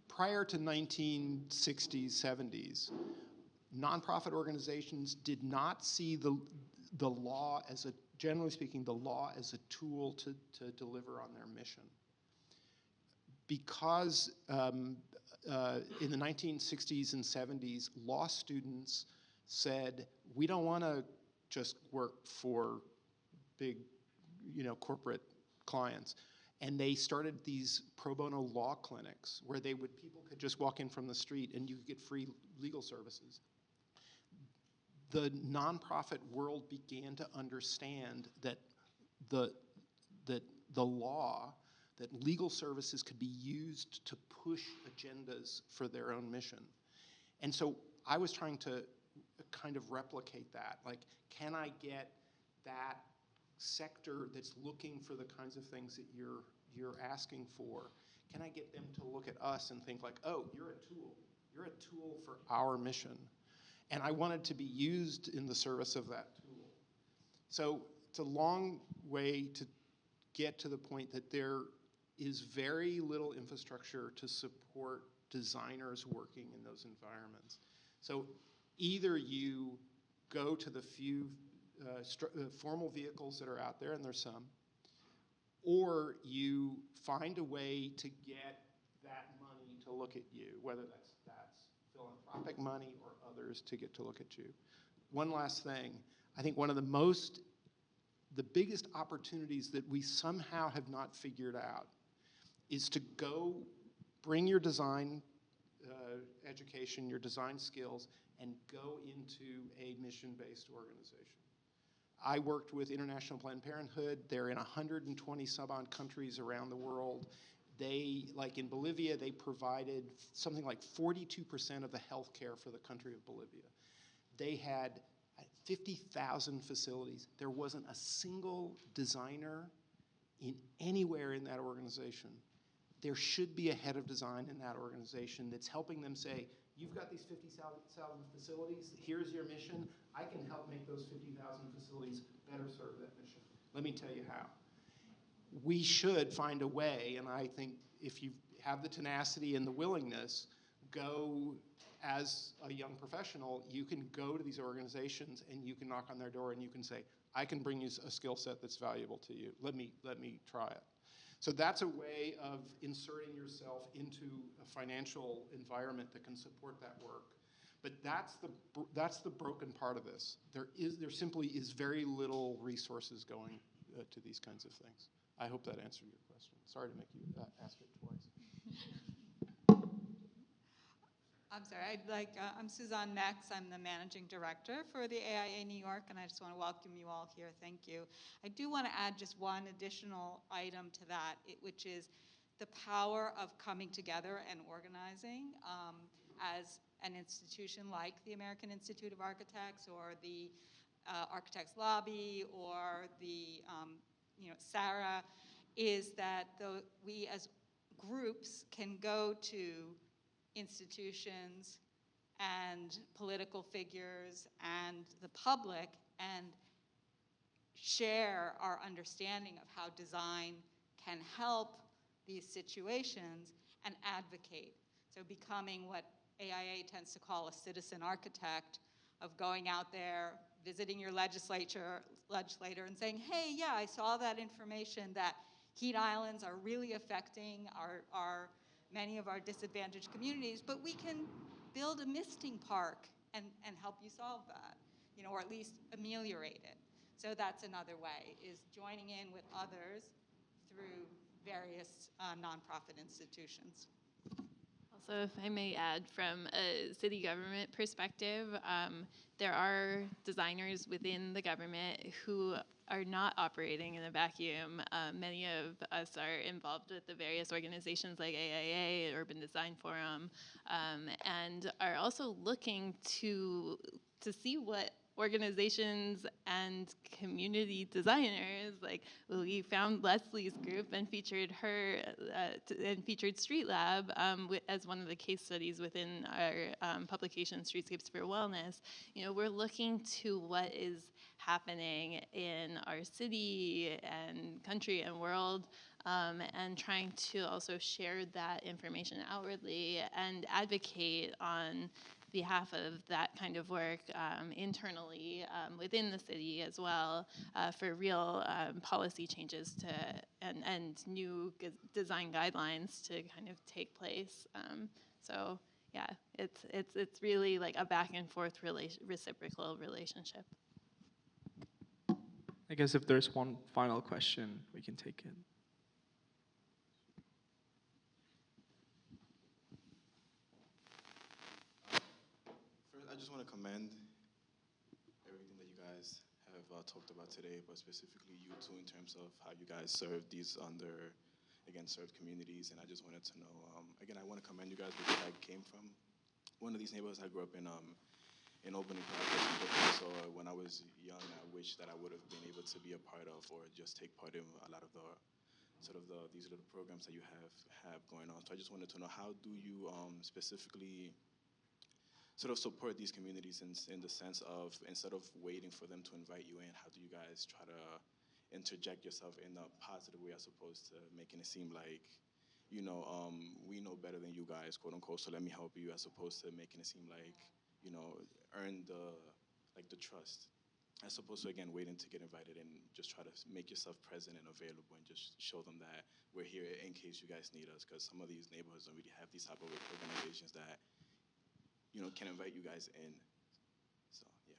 prior to 1960s, 70s, nonprofit organizations did not see the law as generally speaking, the law as a tool to deliver on their mission. Because in the 1960s and 70s, law students said, we don't want to just work for big, corporate clients. And they started these pro bono law clinics where people could just walk in from the street and you could get free legal services. The nonprofit world began to understand that the law, that legal services could be used to push agendas for their own mission. And so I was trying to kind of replicate that. Like, can I get that sector that's looking for the kinds of things that you're asking for, can I get them to look at us and think like, oh, you're a tool. You're a tool for our mission. And I wanted to be used in the service of that tool. So it's a long way to get to the point that there is very little infrastructure to support designers working in those environments. So either you go to the few formal vehicles that are out there, and there's some, or you find a way to get that money to look at you, whether that's philanthropic money or others to get to look at you. One last thing, I think one of the biggest opportunities that we somehow have not figured out is to go bring your design education, your design skills, and go into a mission-based organization. I worked with International Planned Parenthood. They're in 120 some-odd countries around the world. They, like in Bolivia, they provided something like 42% of the health care for the country of Bolivia. They had 50,000 facilities. There wasn't a single designer anywhere in that organization. There should be a head of design in that organization that's helping them say, you've got these 50,000 facilities, here's your mission, I can help make those 50,000 facilities better serve that mission. Let me tell you how. We should find a way, and I think if you have the tenacity and the willingness, go as a young professional, you can go to these organizations and you can knock on their door and you can say, I can bring you a skill set that's valuable to you. Let me try it. So that's a way of inserting yourself into a financial environment that can support that work. But that's the broken part of this. There simply is very little resources going to these kinds of things. I hope that answered your question. Sorry to make you ask it twice. I'm sorry. I'm Suzanne Mex. I'm the managing director for the AIA New York, and I just want to welcome you all here. Thank you. I do want to add just one additional item to that, which is the power of coming together and organizing as an institution like the American Institute of Architects or the Architects Lobby or the SARA, is that we as groups can go to institutions and political figures and the public and share our understanding of how design can help these situations and advocate. So becoming what AIA tends to call a citizen architect, of going out there, visiting your legislator and saying, hey, yeah, I saw that information that heat islands are really affecting many of our disadvantaged communities, but we can build a misting park and help you solve that, you know, or at least ameliorate it. So that's another way, is joining in with others through various nonprofit institutions. Also, if I may add, from a city government perspective, there are designers within the government who are not operating in a vacuum. Many of us are involved with the various organizations like AIA, Urban Design Forum, and are also looking to see what organizations and community designers, like we found Leslie's group and featured her and featured Street Lab as one of the case studies within our publication Streetscapes for Wellness. You know, we're looking to what is happening in our city and country and world, and trying to also share that information outwardly and advocate on behalf of that kind of work internally within the city as well, for real policy changes and new design guidelines to kind of take place. So yeah, it's really like a back and forth reciprocal relationship. I guess if there's one final question, we can take it. I just want to commend everything that you guys have talked about today, but specifically you two in terms of how you guys serve these served communities. And I just wanted to know, again, I want to commend you guys because I came from one of these neighborhoods. I grew up in Albany, Project. So when I was young, I wish that I would have been able to be a part of or just take part in a lot of these little programs that you have going on. So I just wanted to know, how do you specifically sort of support these communities in the sense of, instead of waiting for them to invite you in, how do you guys try to interject yourself in a positive way as opposed to making it seem like, you know, we know better than you guys, quote unquote, so let me help you, as opposed to making it seem like, you know, earn the trust, as opposed to, again, waiting to get invited and just try to make yourself present and available and just show them that we're here in case you guys need us, because some of these neighborhoods don't really have these type of organizations that, you know, can invite you guys in. So, yeah.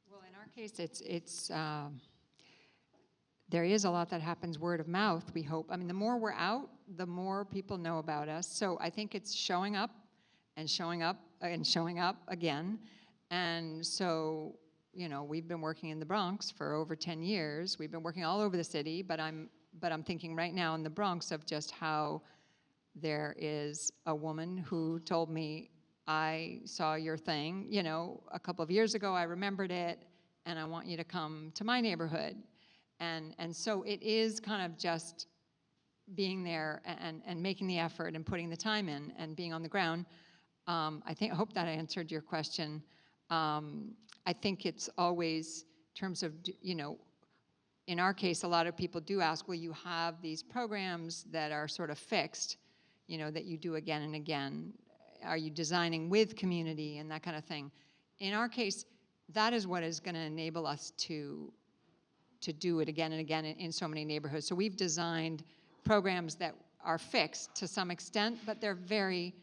Well, in our case, there is a lot that happens word of mouth, we hope. I mean, the more we're out, the more people know about us. So I think it's showing up and showing up and showing up again. And so, you know, we've been working in the Bronx for over 10 years. We've been working all over the city, but I'm thinking right now in the Bronx of just how there is a woman who told me, I saw your thing, you know, a couple of years ago, I remembered it, and I want you to come to my neighborhood. And so it is kind of just being there and making the effort and putting the time in and being on the ground. I hope that I answered your question. I think it's always, in terms of, you know, in our case, a lot of people do ask, well, you have these programs that are sort of fixed, you know, that you do again and again. Are you designing with community and that kind of thing? In our case, that is what is going to enable us to do it again and again in so many neighborhoods. So we've designed programs that are fixed to some extent, but they're very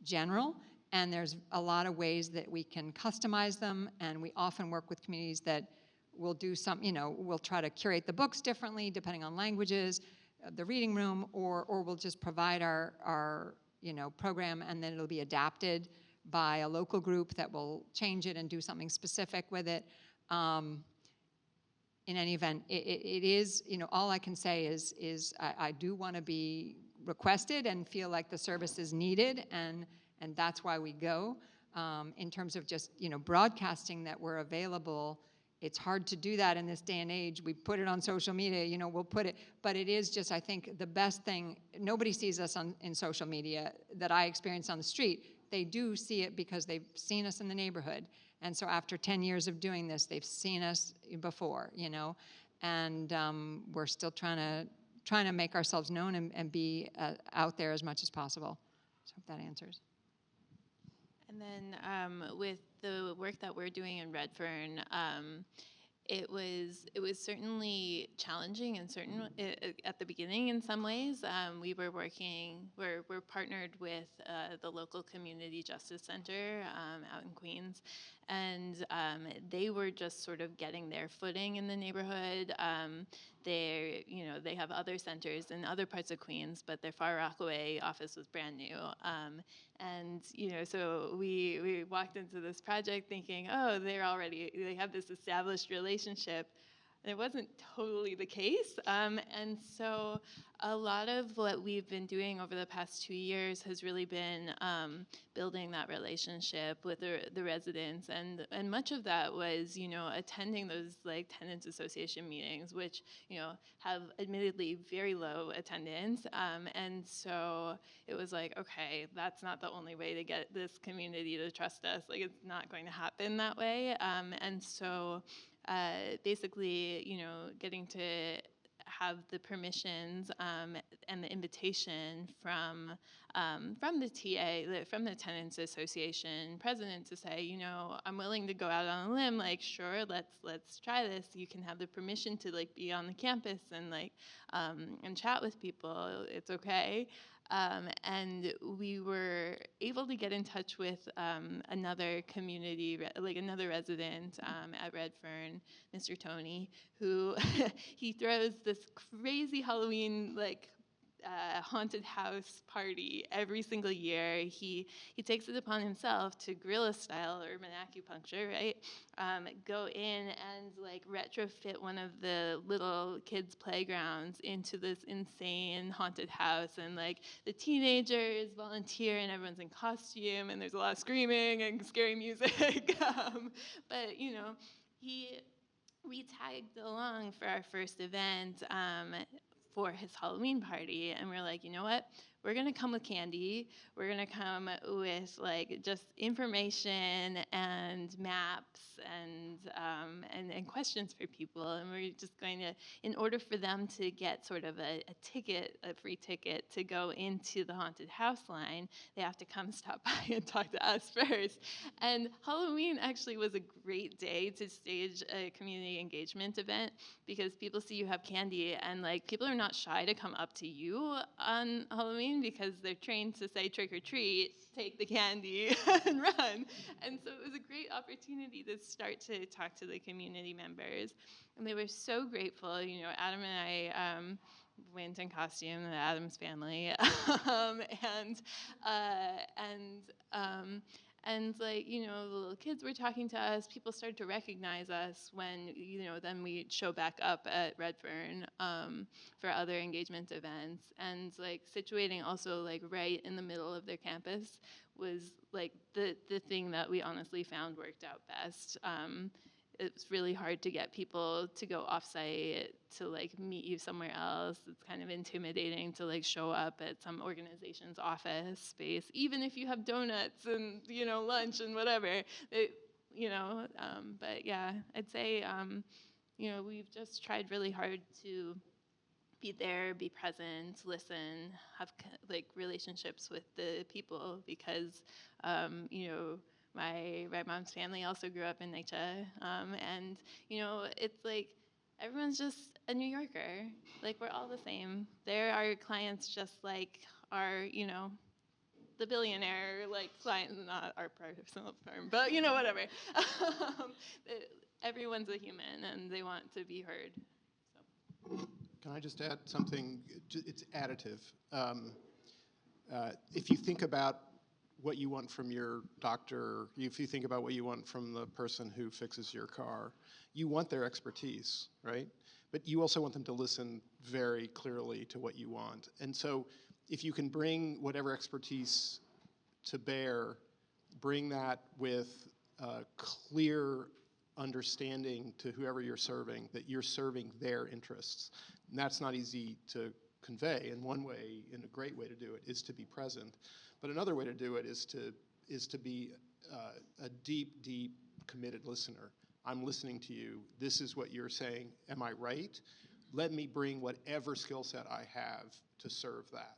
general, and there's a lot of ways that we can customize them, and we often work with communities that will do some, you know, we'll try to curate the books differently depending on languages, the reading room, or we'll just provide our you know, program, and then it'll be adapted by a local group that will change it and do something specific with it. In any event, it is, you know, all I can say is I do want to be requested and feel like the service is needed, and that's why we go. In terms of just, you know, broadcasting that we're available It's hard to do that in this day and age. We put it on social media, you know, we'll put it, but it is just, I think, the best thing. Nobody sees us in social media that I experience on the street. They do see it because they've seen us in the neighborhood. And so after 10 years of doing this, they've seen us before, you know, and we're still trying to make ourselves known and be out there as much as possible. So I hope that answers. And then with the work that we're doing in Redfern, it was certainly challenging and at the beginning in some ways. We're partnered with the local community justice center out in Queens, and they were just sort of getting their footing in the neighborhood. They have other centers in other parts of Queens, but their Far Rockaway office was brand new. And so we walked into this project thinking, oh, they have this established relationship. And it wasn't totally the case. And so a lot of what we've been doing over the past 2 years has really been building that relationship with the residents. And much of that was, attending those like tenants association meetings, which, have admittedly very low attendance. And so it was like, okay, that's not the only way to get this community to trust us. Like, it's not going to happen that way. And so basically, getting to have the permissions and the invitation from the TA, from the Tenants Association president to say, I'm willing to go out on a limb. Like, sure, let's try this. You can have the permission to like be on the campus and like and chat with people. It's okay. And we were able to get in touch with another community, another resident at Redfern, Mr. Tony, who he throws this crazy Halloween haunted house party every single year. He takes it upon himself to guerrilla style urban acupuncture, right? Go in and like retrofit one of the little kids' playgrounds into this insane haunted house, and like the teenagers volunteer and everyone's in costume and there's a lot of screaming and scary music. But we tagged along for our first event for his Halloween party, and we're like, you know what? We're gonna come with candy. We're gonna come with like just information and maps and questions for people, and we're just going to, in order for them to get sort of a free ticket to go into the haunted house line, they have to come stop by and talk to us first. And Halloween actually was a great day to stage a community engagement event, because people see you have candy, and like people are not shy to come up to you on Halloween because they're trained to say trick or treat, take the candy, and run. And so it was a great opportunity to start to talk to the community members, and they were so grateful. Adam and I went in costume, the Addams family, and like, the little kids were talking to us. People started to recognize us when, then we show back up at Redfern for other engagement events. And like situating also like right in the middle of their campus was like the thing that we honestly found worked out best. It's really hard to get people to go offsite to like meet you somewhere else. It's kind of intimidating to like show up at some organization's office space, even if you have donuts and lunch and whatever. But yeah, I'd say we've just tried really hard to be there, be present, listen, have like relationships with the people, because my mom's family also grew up in NYCHA, and it's like everyone's just a New Yorker. Like, we're all the same. They're our clients, just like our the billionaire like client, not our personal firm, but whatever. Everyone's a human, and they want to be heard. So. Can I just add something? It's additive. If you think about what you want from your doctor, if you think about what you want from the person who fixes your car, you want their expertise, right? But you also want them to listen very clearly to what you want. And so if you can bring whatever expertise to bear, bring that with clear understanding to whoever you're serving that you're serving their interests. And that's not easy to convey. And one way, and a great way to do it, is to be present. But another way to do it is to be a deep, deep, committed listener. I'm listening to you. This is what you're saying. Am I right? Let me bring whatever skill set I have to serve that.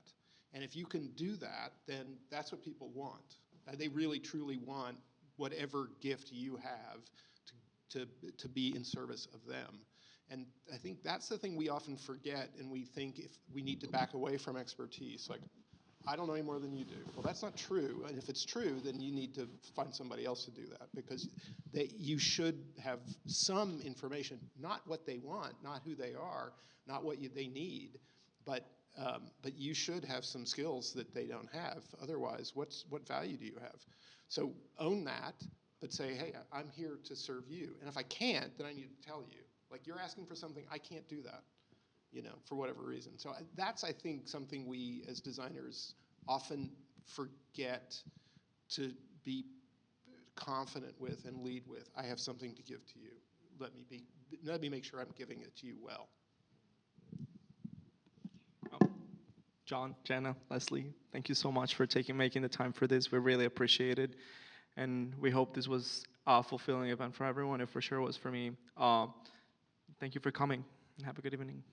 And if you can do that, then that's what people want. They really, truly want whatever gift you have to be in service of them. And I think that's the thing we often forget, and we think if we need to back away from expertise. Like, I don't know any more than you do. Well, that's not true. And if it's true, then you need to find somebody else to do that, because you should have some information, not what they want, not who they are, not what they need, but you should have some skills that they don't have. Otherwise, what value do you have? So own that, but say, hey, I'm here to serve you. And if I can't, then I need to tell you. Like, you're asking for something, I can't do that, for whatever reason. So that's, I think, something we as designers often forget to be confident with and lead with. I have something to give to you. Let me make sure I'm giving it to you well. John, Jenna, Leslie, thank you so much for making the time for this. We really appreciate it. And we hope this was a fulfilling event for everyone. It for sure was for me. Thank you for coming, and have a good evening.